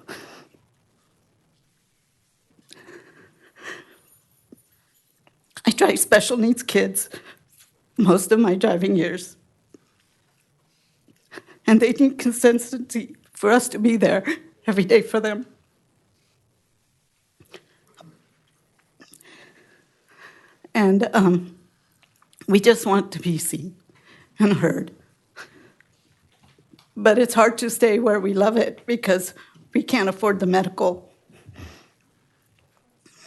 I drive special needs kids most of my driving years. And they need consistency for us to be there every day for them. And we just want to be seen and heard. But it's hard to stay where we love it because we can't afford the medical.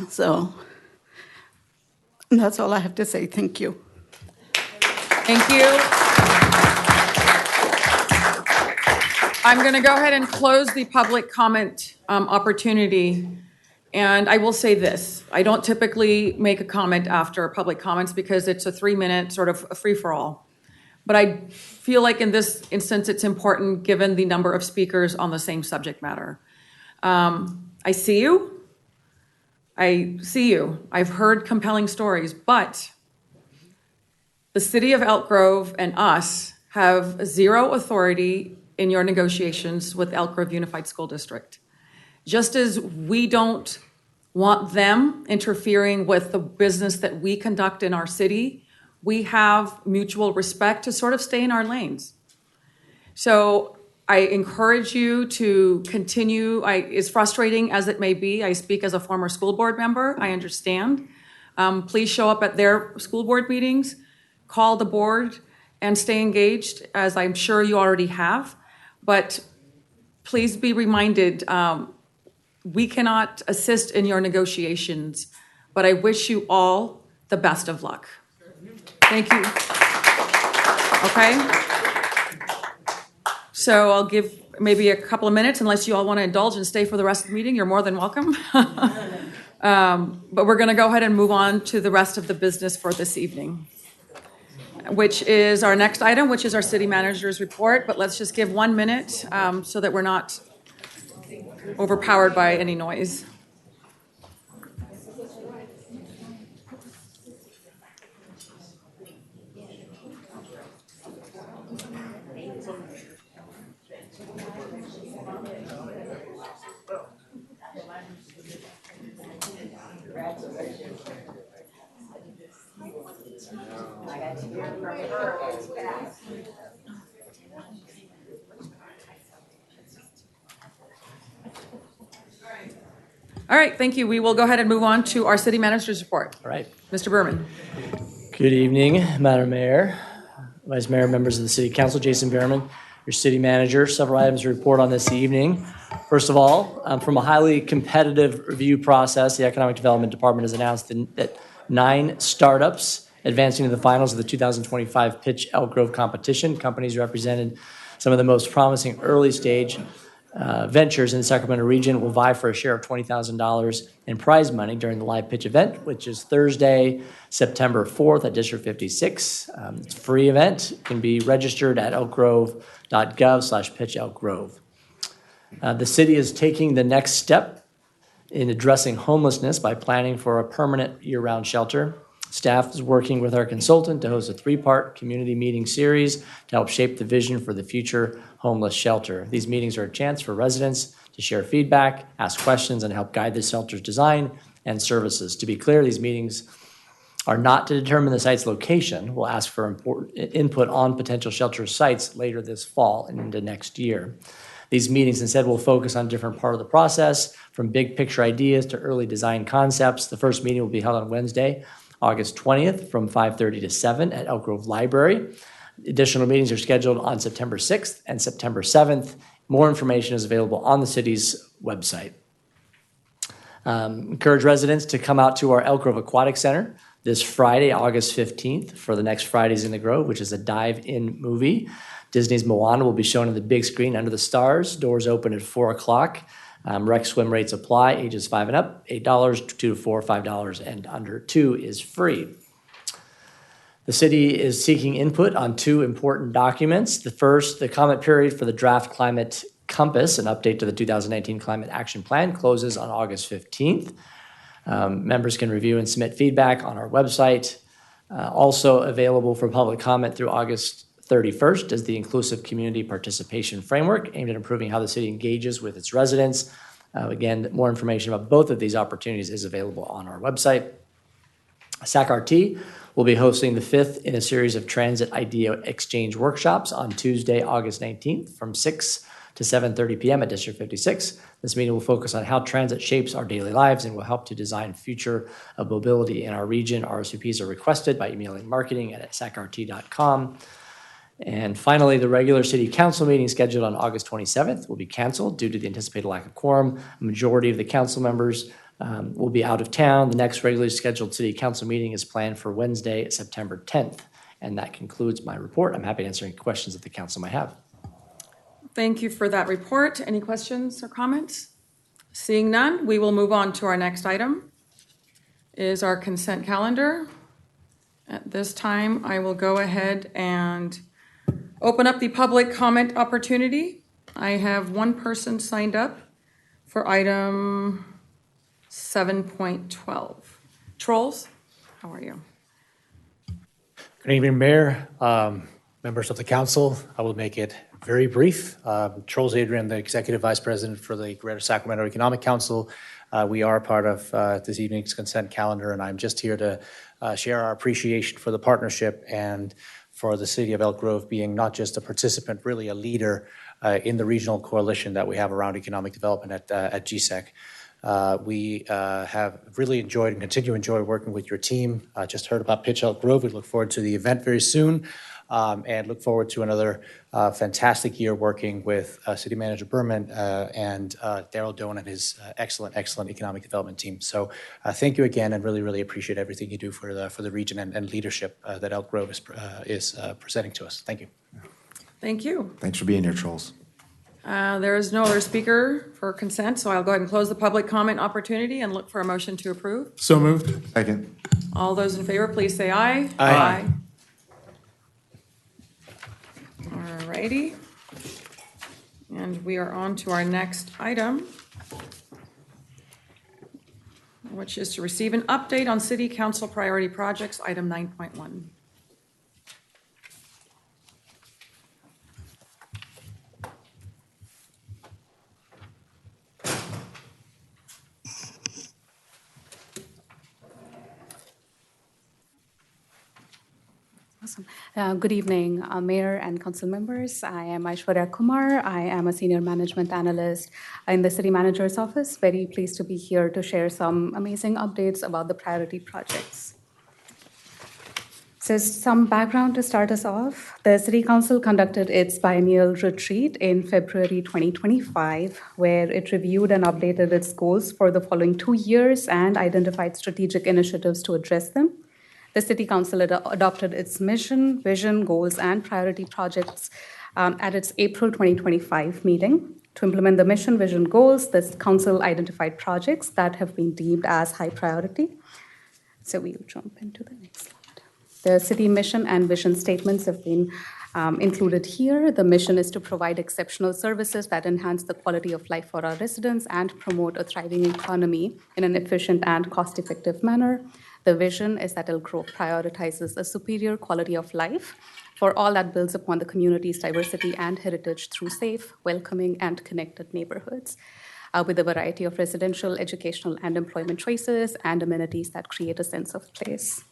So that's all I have to say. Thank you. Thank you. I'm going to go ahead and close the public comment opportunity. And I will say this. I don't typically make a comment after public comments because it's a 3-minute sort of a free-for-all. But I feel like in this instance, it's important given the number of speakers on the same subject matter. I see you. I've heard compelling stories, but the city of Elk Grove and us have zero authority in your negotiations with Elk Grove Unified School District. Just as we don't want them interfering with the business that we conduct in our city, we have mutual respect to sort of stay in our lanes. So I encourage you to continue. As frustrating as it may be, I speak as a former school board member. I understand. Please show up at their school board meetings, call the board, and stay engaged, as I'm sure you already have. But please be reminded, we cannot assist in your negotiations, but I wish you all the best of luck. Thank you. Okay? So I'll give maybe a couple of minutes, unless you all want to indulge and stay for the rest of the meeting. You're more than welcome. But we're going to go ahead and move on to the rest of the business for this evening, which is our next item, which is our city manager's report. But let's just give 1 minute so that we're not overpowered by any noise. All right, thank you. We will go ahead and move on to our city manager's report. All right. Mr. Behrmann. Good evening, Madam Mayor, Vice Mayor, members of the City Council, Jason Behrmann, your city manager. Several items to report on this evening. First of all, from a highly competitive review process, the Economic Development Department has announced that 9 startups advancing to the finals of the 2025 Pitch Elk Grove competition. Companies represented some of the most promising early stage ventures in the Sacramento region will vie for a share of $20,000 in prize money during the live pitch event, which is Thursday, September 4th at District 56. It's a free event. It can be registered at elkgrove.gov/pitchelkgrove. The city is taking the next step in addressing homelessness by planning for a permanent year-round shelter. Staff is working with our consultant to host a 3-part community meeting series to help shape the vision for the future homeless shelter. These meetings are a chance for residents to share feedback, ask questions, and help guide the shelter's design and services. To be clear, these meetings are not to determine the site's location. We'll ask for input on potential shelter sites later this fall and into next year. These meetings instead will focus on a different part of the process, from big picture ideas to early design concepts. The first meeting will be held on Wednesday, August 20th from 5:30 to 7 at Elk Grove Library. Additional meetings are scheduled on September 6th and September 7th. More information is available on the city's website. Encourage residents to come out to our Elk Grove Aquatic Center this Friday, August 15th, for the next Fridays in the Grove, which is a dive-in movie. Disney's Moana will be shown on the big screen under the stars. Doors open at 4 o'clock. Rec swim rates apply. Ages 5 and up, $8, 2 to 4, $5, and under 2 is free. The city is seeking input on 2 important documents. The first, the comment period for the draft climate compass, an update to the 2019 Climate Action Plan, closes on August 15th. Members can review and submit feedback on our website. Also available for public comment through August 31st is the Inclusive Community Participation Framework, aimed at improving how the city engages with its residents. Again, more information about both of these opportunities is available on our website. SAC-RT will be hosting the 5th in a series of transit idea exchange workshops on Tuesday, August 19th from 6 to 7:30 p.m. at District 56. This meeting will focus on how transit shapes our daily lives and will help to design future of mobility in our region. RSVPs are requested by emailing marketing@sacrt.com. And finally, the regular city council meeting scheduled on August 27th will be canceled due to the anticipated lack of quorum. A majority of the council members will be out of town. The next regularly scheduled city council meeting is planned for Wednesday, September 10th. And that concludes my report. I'm happy to answer any questions that the council might have. Thank you for that report. Any questions or comments? Seeing none, we will move on to our next item, is our consent calendar. At this time, I will go ahead and open up the public comment opportunity. I have one person signed up for item 7.12. Trolls, how are you? Good evening, Mayor, members of the council. I will make it very brief. Charles Adrian, the Executive Vice President for the Greater Sacramento Economic Council. We are part of this evening's consent calendar, and I'm just here to share our appreciation for the partnership and for the city of Elk Grove being not just a participant, really a leader in the regional coalition that we have around economic development at GSEC. We have really enjoyed and continue to enjoy working with your team. Just heard about Pitch Elk Grove. We look forward to the event very soon. And look forward to another fantastic year working with City Manager Behrmann and Daryl Doan and his excellent economic development team. So thank you again, and really, really appreciate everything you do for the region and leadership that Elk Grove is presenting to us. Thank you. Thank you. Thanks for being here, Trolls. There is no other speaker for consent, so I'll go ahead and close the public comment opportunity and look for a motion to approve. So moved. Second. All those in favor, please say aye. Aye. All righty. And we are on to our next item, which is to receive an update on City Council priority projects, item 9.1. Awesome. Good evening, Mayor and Council members. I am Aishwarya Kumar. I am a Senior Management Analyst in the City Manager's Office. Very pleased to be here to share some amazing updates about the priority projects. So some background to start us off. The City Council conducted its biennial retreat in February 2025, where it reviewed and updated its goals for the following 2 years and identified strategic initiatives to address them. The City Council adopted its mission, vision, goals, and priority projects at its April 2025 meeting. To implement the mission, vision, goals, the Council identified projects that have been deemed as high priority. So we'll jump into the next slide. The city mission and vision statements have been included here. The mission is to provide exceptional services that enhance the quality of life for our residents and promote a thriving economy in an efficient and cost-effective manner. The vision is that Elk Grove prioritizes a superior quality of life for all that builds upon the community's diversity and heritage through safe, welcoming, and connected neighborhoods, with a variety of residential, educational, and employment choices and amenities that create a sense of place.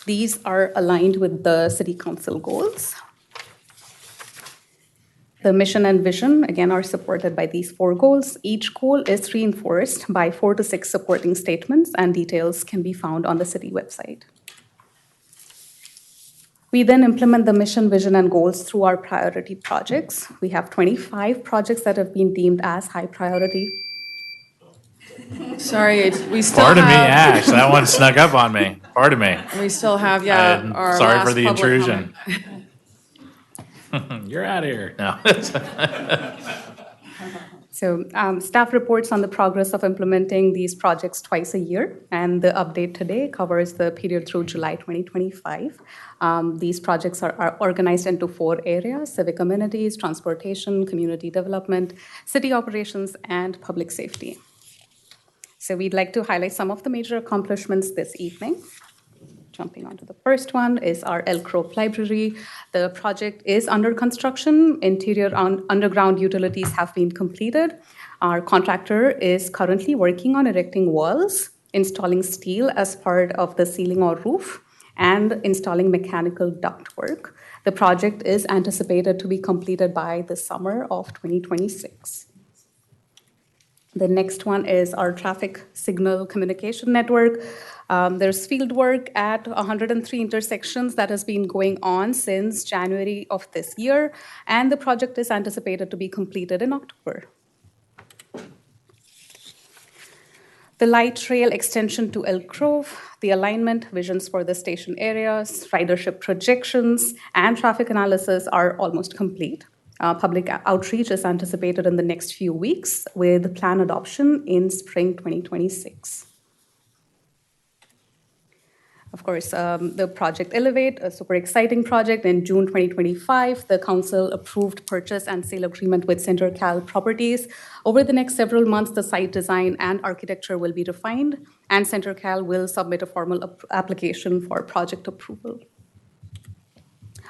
These are aligned with the City Council goals. The mission and vision, again, are supported by these 4 goals. Each goal is reinforced by 4 to 6 supporting statements, and details can be found on the city website. We then implement the mission, vision, and goals through our priority projects. We have 25 projects that have been deemed as high priority. Sorry, we still Pardon me, have. Ash, that one snuck up on me. Pardon me. We still have, our Sorry last for the public intrusion. comment. You're out of here. No. So staff reports on the progress of implementing these projects twice a year, and the update today covers the period through July 2025. These projects are organized into 4 areas: civic amenities, transportation, community development, city operations, and public safety. So we'd like to highlight some of the major accomplishments this evening. Jumping onto the first one is our Elk Grove Library. The project is under construction. Interior underground utilities have been completed. Our contractor is currently working on erecting walls, installing steel as part of the ceiling or roof, and installing mechanical ductwork. The project is anticipated to be completed by the summer of 2026. The next one is our traffic signal communication network. There's field work at 103 intersections that has been going on since January of this year, and the project is anticipated to be completed in October. The light rail extension to Elk Grove, the alignment, visions for the station areas, ridership projections, and traffic analysis are almost complete. Public outreach is anticipated in the next few weeks, with plan adoption in spring 2026. Of course, the Project Elevate, a super exciting project. In June 2025, the council approved purchase and sale agreement with CenterCal Properties. Over the next several months, the site design and architecture will be refined, and CenterCal will submit a formal application for project approval.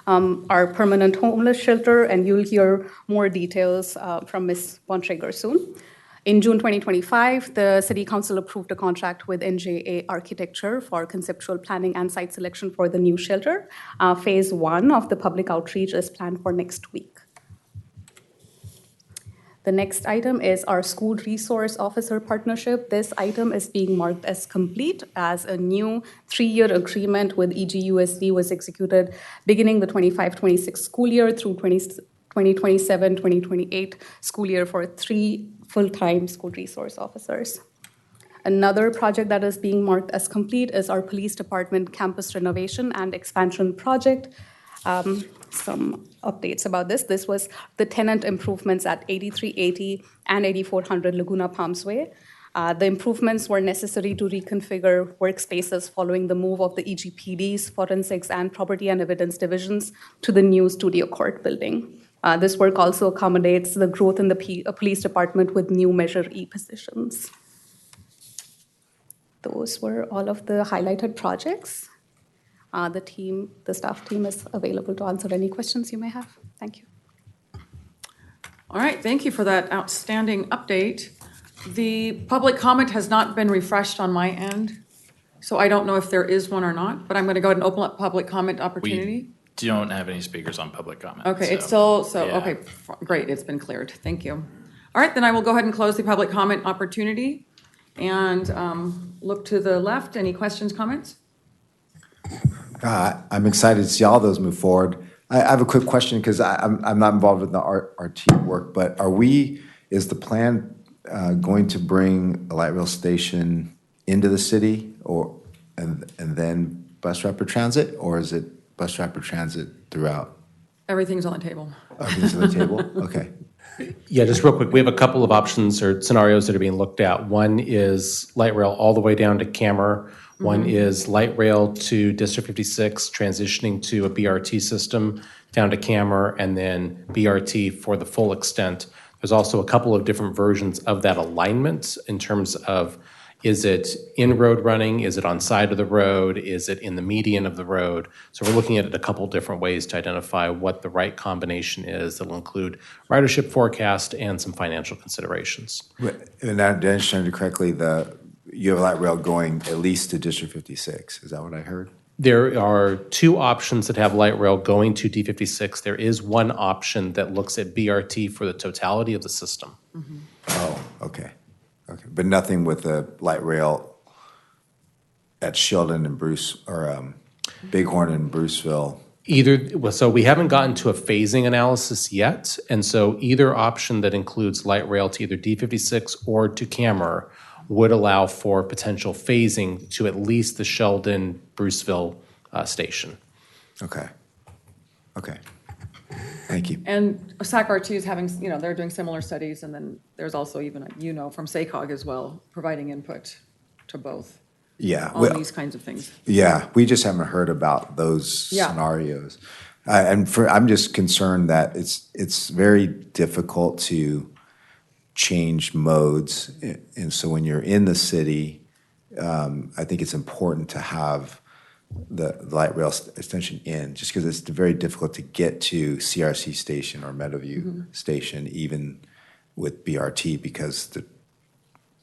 Our permanent homeless shelter, and you'll hear more details from Ms. Bontrager soon. In June 2025, the City Council approved a contract with NJA Architecture for conceptual planning and site selection for the new shelter. Phase 1 of the public outreach is planned for next week. The next item is our school resource officer partnership. This item is being marked as complete, as a new 3-year agreement with EGUSD was executed beginning the 25-26 school year through 2027-2028 school year for 3 full-time school resource officers. Another project that is being marked as complete is our police department campus renovation and expansion project. Some updates about this. This was the tenant improvements at 8380 and 8400 Laguna Palms Way. The improvements were necessary to reconfigure workspaces following the move of the EGPD's forensics and property and evidence divisions to the new studio court building. This work also accommodates the growth in the police department with new Measure E positions. Those were all of the highlighted projects. The staff team is available to answer any questions you may have. Thank you. All right, thank you for that outstanding update. The public comment has not been refreshed on my end, so I don't know if there is one or not, but I'm going to go ahead and open up public comment opportunity. We don't have any speakers on public comment. Okay, it's so, still, yeah. okay, great, it's been cleared. Thank you. All right, then I will go ahead and close the public comment opportunity and look to the left. Any questions, comments? I'm excited to see all those move forward. I have a quick question because I'm not involved in the RT work, but is the plan going to bring a light rail station into the city and then bus rapid transit, or is it bus rapid transit throughout? Everything's on the table. Everything's on the table? Okay. Yeah, just real quick, we have a couple of options or scenarios that are being looked at. One is light rail all the way down to Camer. One is light rail to District 56, transitioning to a BRT system down to Camer, and then BRT for the full extent. There's also a couple of different versions of that alignment in terms of, is it in road running? Is it on side of the road? Is it in the median of the road? So we're looking at it a couple different ways to identify what the right combination is that'll include ridership forecast and some financial considerations. And I understand correctly, you have light rail going at least to District 56. Is that what I heard? There are two options that have light rail going to D56. There is one option that looks at BRT for the totality of the system. Oh, okay. Okay, but nothing with the light rail at Sheldon and Bruce, or Bighorn and Bruceville. So we haven't gotten to a phasing analysis yet, and so either option that includes light rail to either D56 or to Camer would allow for potential phasing to at least the Sheldon, Bruceville station. Okay. Okay. Thank you. And SAC-RT is having, they're doing similar studies, and then there's also even, from SACOG as well, providing input to both. Yeah. On these kinds of things. Yeah, we just haven't heard about those scenarios. I'm just concerned that it's very difficult to change modes. And so when you're in the city, I think it's important to have the light rail extension in, just because it's very difficult to get to CRC station or Meadowview station, even with BRT, because the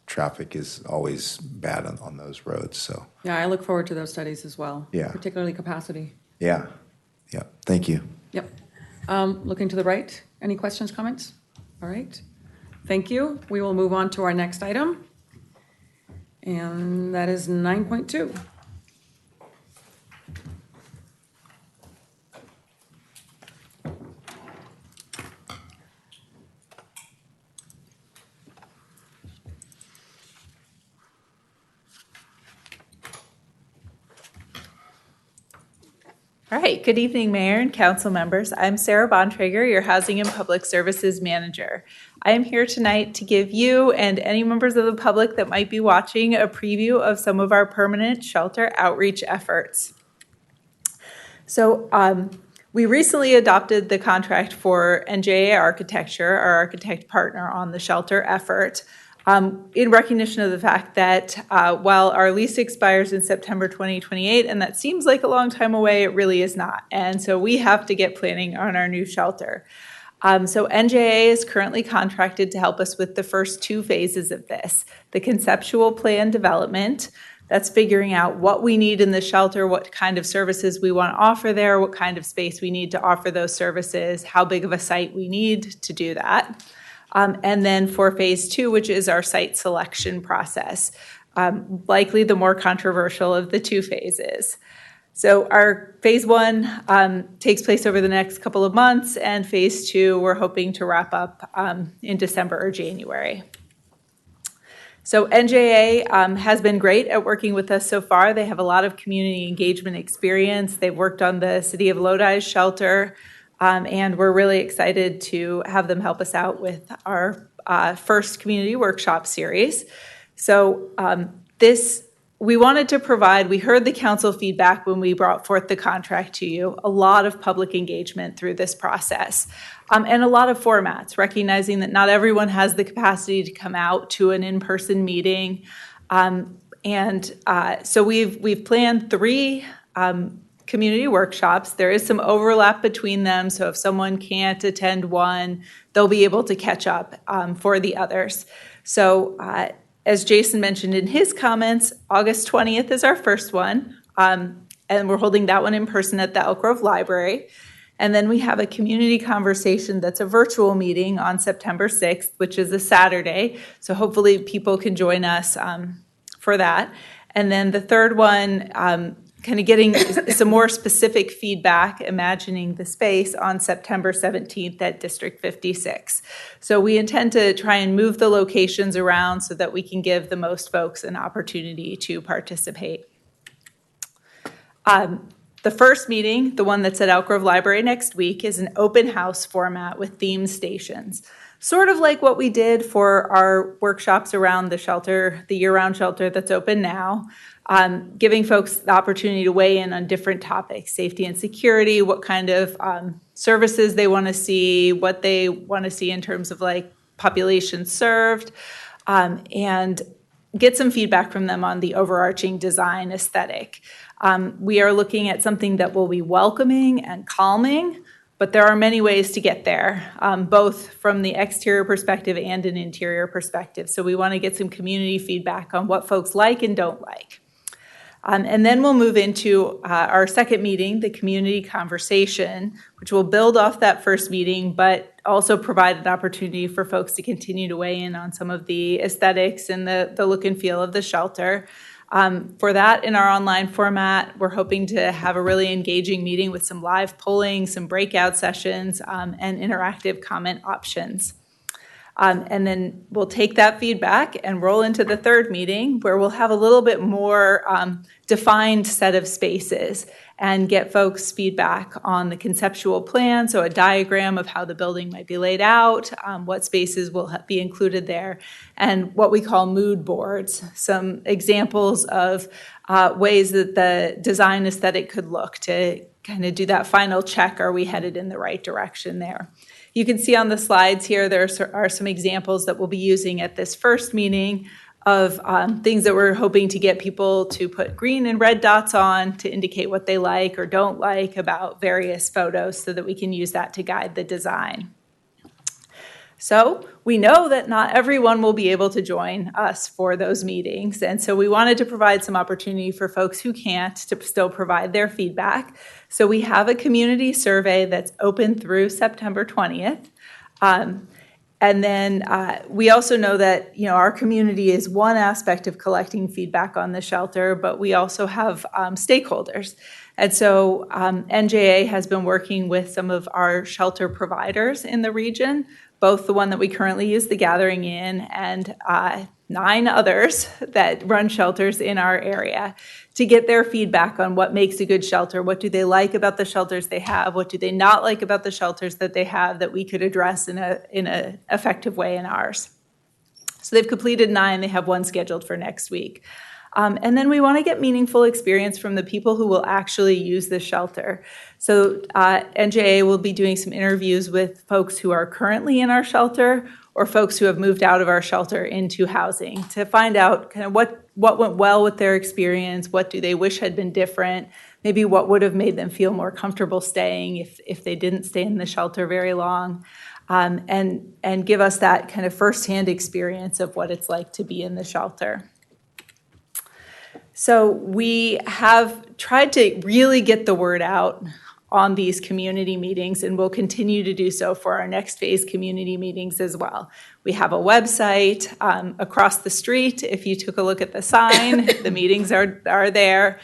traffic is always bad on those roads. So Yeah, I look forward to those studies as well. Yeah. Particularly capacity. yeah, thank you. Yep. Looking to the right. Any questions, comments? All right. Thank you. We will move on to our next item. And that is 9.2. All right, good evening, Mayor and Council members. I'm Sarah Bontrager, your Housing and Public Services Manager. I am here tonight to give you and any members of the public that might be watching a preview of some of our permanent shelter outreach efforts. So we recently adopted the contract for NJA Architecture, our architect partner on the shelter effort. In recognition of the fact that while our lease expires in September 2028, and that seems like a long time away, it really is not. And so we have to get planning on our new shelter. So NJA is currently contracted to help us with the first two phases of this. The conceptual plan development, that's figuring out what we need in the shelter, what kind of services we want to offer there, what kind of space we need to offer those services, how big of a site we need to do that. And then for phase two, which is our site selection process, likely the more controversial of the two phases. So our phase one takes place over the next couple of months, and phase two we're hoping to wrap up in December or January. So NJA has been great at working with us so far. They have a lot of community engagement experience. They've worked on the City of Lodi's shelter. And we're really excited to have them help us out with our first community workshop series. So we wanted to provide, we heard the council feedback when we brought forth the contract to you, a lot of public engagement through this process, and a lot of formats, recognizing that not everyone has the capacity to come out to an in-person meeting. So we've planned 3 community workshops. There is some overlap between them, so if someone can't attend one, they'll be able to catch up for the others. So as Jason mentioned in his comments, August 20th is our first one, and we're holding that one in person at the Elk Grove Library. And then we have a community conversation that's a virtual meeting on September 6th, which is a Saturday, so hopefully people can join us for that. And then the third one, kind of getting some more specific feedback, imagining the space on September 17th at District 56. So we intend to try and move the locations around so that we can give the most folks an opportunity to participate. The first meeting, the one that's at Elk Grove Library next week, is an open house format with theme stations. Sort of like what we did for our workshops around the shelter, the year-round shelter that's open now. Giving folks the opportunity to weigh in on different topics, safety and security, what kind of services they want to see, what they want to see in terms of like population served, and get some feedback from them on the overarching design aesthetic. We are looking at something that will be welcoming and calming, but there are many ways to get there, both from the exterior perspective and an interior perspective. So we want to get some community feedback on what folks like and don't like. And then we'll move into our second meeting, the community conversation, which will build off that first meeting, but also provide an opportunity for folks to continue to weigh in on some of the aesthetics and the look and feel of the shelter. For that, in our online format, we're hoping to have a really engaging meeting with some live polling, some breakout sessions, and interactive comment options. And then we'll take that feedback and roll into the third meeting where we'll have a little bit more defined set of spaces and get folks feedback on the conceptual plan, so a diagram of how the building might be laid out, what spaces will be included there, and what we call mood boards, some examples of ways that the design aesthetic could look to kind of do that final check, are we headed in the right direction there? You can see on the slides here, there are some examples that we'll be using at this first meeting of things that we're hoping to get people to put green and red dots on to indicate what they like or don't like about various photos so that we can use that to guide the design. So we know that not everyone will be able to join us for those meetings. And so we wanted to provide some opportunity for folks who can't to still provide their feedback. So we have a community survey that's open through September 20th. And then we also know that, our community is one aspect of collecting feedback on the shelter, but we also have stakeholders. And so NJA has been working with some of our shelter providers in the region, both the one that we currently use, the Gathering Inn, and 9 others that run shelters in our area, to get their feedback on what makes a good shelter, what do they like about the shelters they have, what do they not like about the shelters that they have that we could address in a effective way in ours. So they've completed 9, they have 1 scheduled for next week. And then we want to get meaningful experience from the people who will actually use the shelter. So NJA will be doing some interviews with folks who are currently in our shelter or folks who have moved out of our shelter into housing to find out kind of what went well with their experience, what do they wish had been different, maybe what would have made them feel more comfortable staying if they didn't stay in the shelter very long, and give us that kind of firsthand experience of what it's like to be in the shelter. So we have tried to really get the word out on these community meetings, and we'll continue to do so for our next phase community meetings as well. We have a website across the street. If you took a look at the sign, the meetings are there.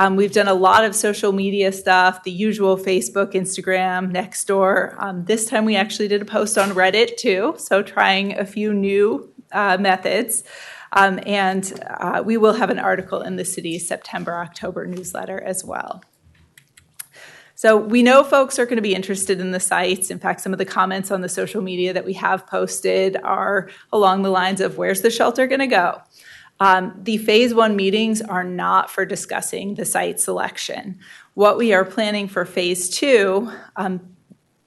We've done a lot of social media stuff, the usual Facebook, Instagram, Nextdoor. This time we actually did a post on Reddit too, so trying a few new methods. And we will have an article in the city's September-October newsletter as well. So we know folks are going to be interested in the sites. In fact, some of the comments on the social media that we have posted are along the lines of, where's the shelter going to go? The phase 1 meetings are not for discussing the site selection. What we are planning for phase 2,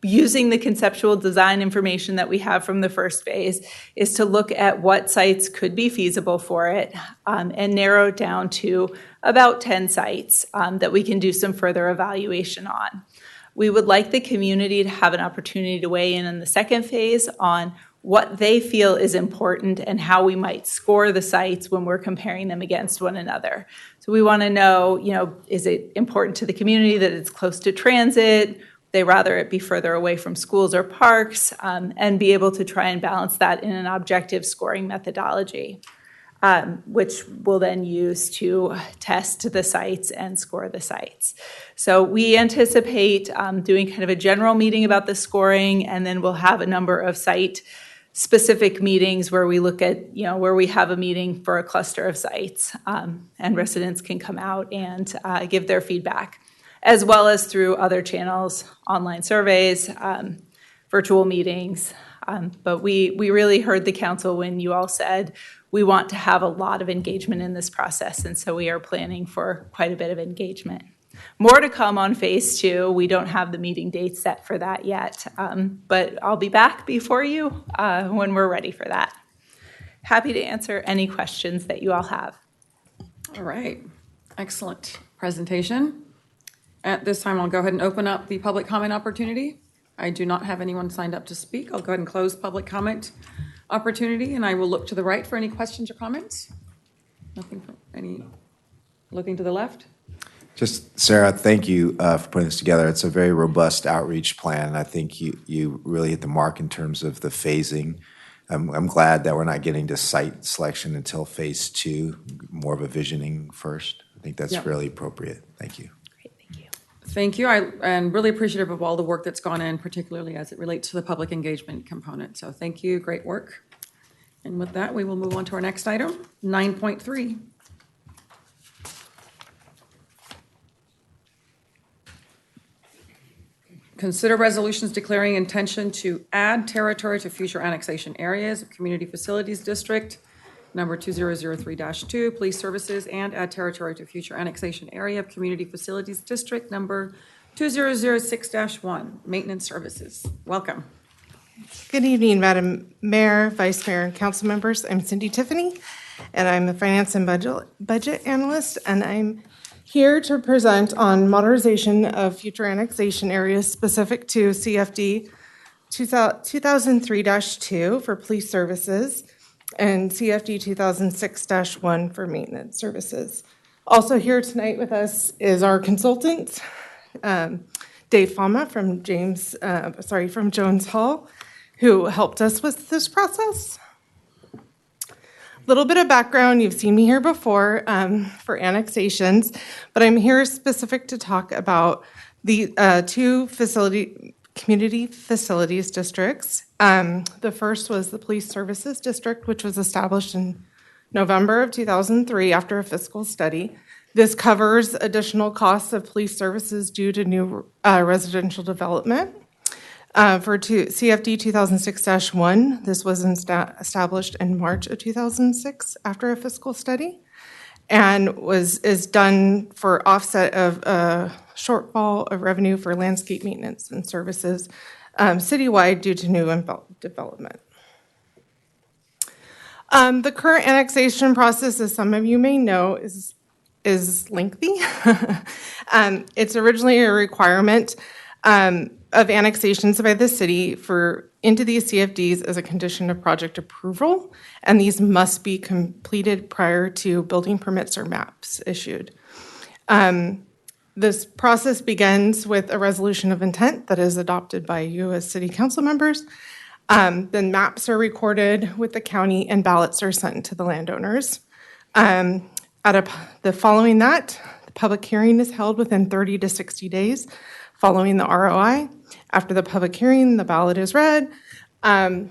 using the conceptual design information that we have from the first phase, is to look at what sites could be feasible for it and narrow it down to about 10 sites that we can do some further evaluation on. We would like the community to have an opportunity to weigh in the second phase on what they feel is important and how we might score the sites when we're comparing them against one another. So we want to know, is it important to the community that it's close to transit? They rather it be further away from schools or parks, and be able to try and balance that in an objective scoring methodology, which we'll then use to test the sites and score the sites. So we anticipate doing kind of a general meeting about the scoring, and then we'll have a number of site-specific meetings where we look at, where we have a meeting for a cluster of sites, and residents can come out and give their feedback, as well as through other channels, online surveys, virtual meetings. But we really heard the council when you all said we want to have a lot of engagement in this process, and so we are planning for quite a bit of engagement. More to come on phase 2. We don't have the meeting date set for that yet, but I'll be back before you when we're ready for that. Happy to answer any questions that you all have. All right, excellent presentation. At this time, I'll go ahead and open up the public comment opportunity. I do not have anyone signed up to speak. I'll go ahead and close public comment opportunity, and I will look to the right for any questions or comments. Nothing from any. Looking to the left? Just, Sarah, thank you for putting this together. It's a very robust outreach plan. I think you really hit the mark in terms of the phasing. I'm glad that we're not getting to site selection until phase 2, more of a visioning first. I think that's Yep. really appropriate. Thank you. Thank you. I'm really appreciative of all the work that's gone in, particularly as it relates to the public engagement component. So thank you, great work. And with that, we will move on to our next item, 9.3. Consider resolutions declaring intention to add territory to future annexation areas of Community Facilities District, number 2003-2, Police Services, and add territory to future annexation area of Community Facilities District, number 2006-1, Maintenance Services. Welcome. Good evening, Madam Mayor, Vice Mayor, and council members. I'm Cindy Tiffany, and I'm the Finance and Budget Analyst, and I'm here to present on modernization of future annexation areas specific to CFD 2003-2 for Police Services and CFD 2006-1 for Maintenance Services. Also here tonight with us is our consultant, Dave Fama from Jones Hall, who helped us with this process. Little bit of background, you've seen me here before for annexations, but I'm here specific to talk about the two community facilities districts. The first was the Police Services District, which was established in November of 2003 after a fiscal study. This covers additional costs of police services due to new residential development. For CFD 2006-1, this was established in March of 2006 after a fiscal study, and is done for offset of a shortfall of revenue for landscape maintenance and services citywide due to new development. The current annexation process, as some of you may know, is lengthy. It's originally a requirement of annexations by the city into these CFDs as a condition of project approval, and these must be completed prior to building permits or maps issued. This process begins with a resolution of intent that is adopted by you as city council members. Then maps are recorded with the county and ballots are sent to the landowners. Following that, the public hearing is held within 30 to 60 days following the ROI. After the public hearing, the ballot is read, and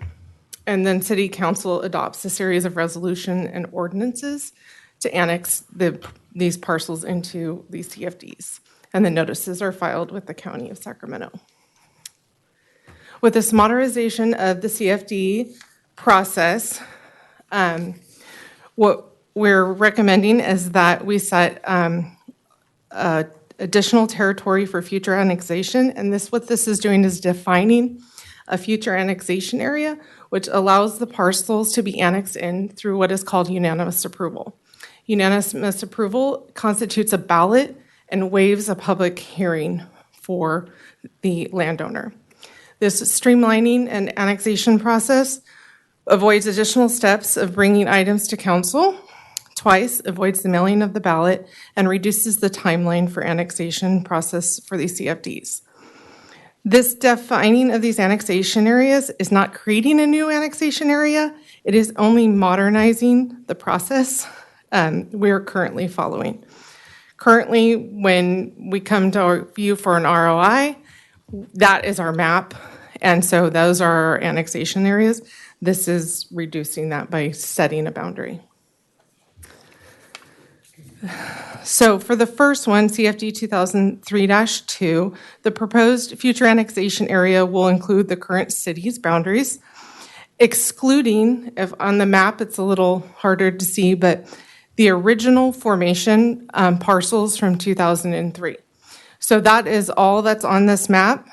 then City Council adopts a series of resolution and ordinances to annex these parcels into these CFDs, and the notices are filed with the County of Sacramento. With this modernization of the CFD process, what we're recommending is that we set additional territory for future annexation, and what this is doing is defining a future annexation area, which allows the parcels to be annexed in through what is called unanimous approval. Unanimous approval constitutes a ballot and waives a public hearing for the landowner. This streamlining and annexation process avoids additional steps of bringing items to council twice, avoids the mailing of the ballot, and reduces the timeline for annexation process for these CFDs. This defining of these annexation areas is not creating a new annexation area. It is only modernizing the process we're currently following. Currently, when we come to you for an ROI, that is our map, and so those are our annexation areas. This is reducing that by setting a boundary. So for the first one, CFD 2003-2, the proposed future annexation area will include the current city's boundaries, excluding, if on the map it's a little harder to see, but the original formation parcels from 2003. So that is all that's on this map.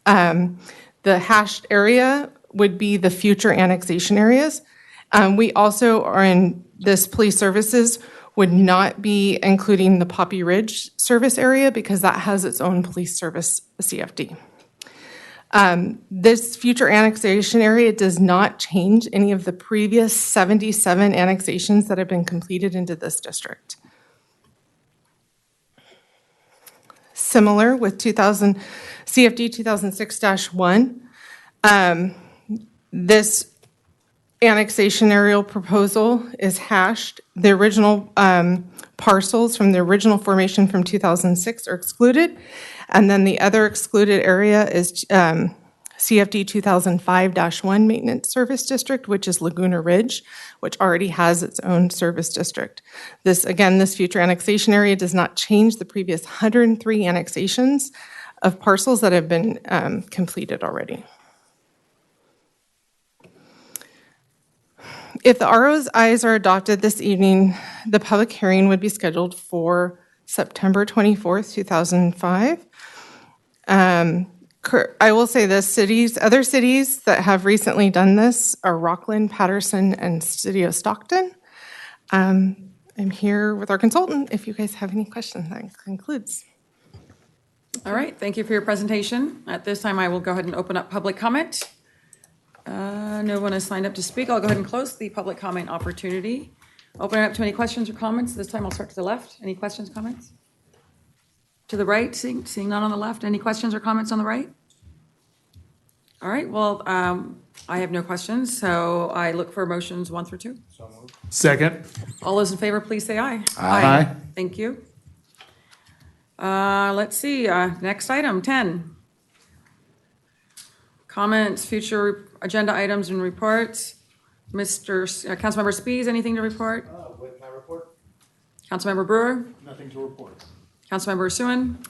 The hashed area would be the future annexation areas. We also are in this police services would not be including the Poppy Ridge service area because that has its own police service CFD. This future annexation area does not change any of the previous 77 annexations that have been completed into this district. similar with CFD 2006-1. This annexation aerial proposal is hashed. The original parcels from the original formation from 2006 are excluded, and then the other excluded area is CFD 2005-1 Maintenance Service District, which is Laguna Ridge, which already has its own service district. This future annexation area does not change the previous 103 annexations of parcels that have been completed already. If the ROIs are adopted this evening, the public hearing would be scheduled for September 24th, 2005. I will say this, other cities that have recently done this are Rockland, Patterson, and City of Stockton. I'm here with our consultant. If you guys have any questions, that concludes. All right, thank you for your presentation. At this time, I will go ahead and open up public comment. No one has signed up to speak. I'll go ahead and close the public comment opportunity. Open it up to any questions or comments. This time I'll start to the left. Any questions, comments? To the right, seeing none on the left. Any questions or comments on the right? All right, well, I have no questions, so I look for motions 1 through 2. Second. All those in favor, please say aye. Aye. Thank you. Let's see, next item, 10. Comments, future agenda items and reports. Councilmember Spies, anything to report? With my report? Councilmember Brewer? Nothing to report. Councilmember Suen?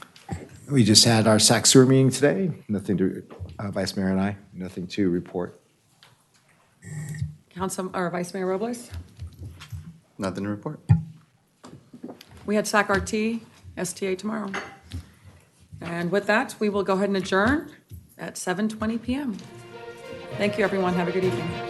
We just had our SAC sewer meeting today. Nothing to, Vice Mayor and I, nothing to report. Vice Mayor Robles? Nothing to report. We had SAC RT, STA tomorrow. And with that, we will go ahead and adjourn at 7:20 p.m. Thank you, everyone. Have a good evening.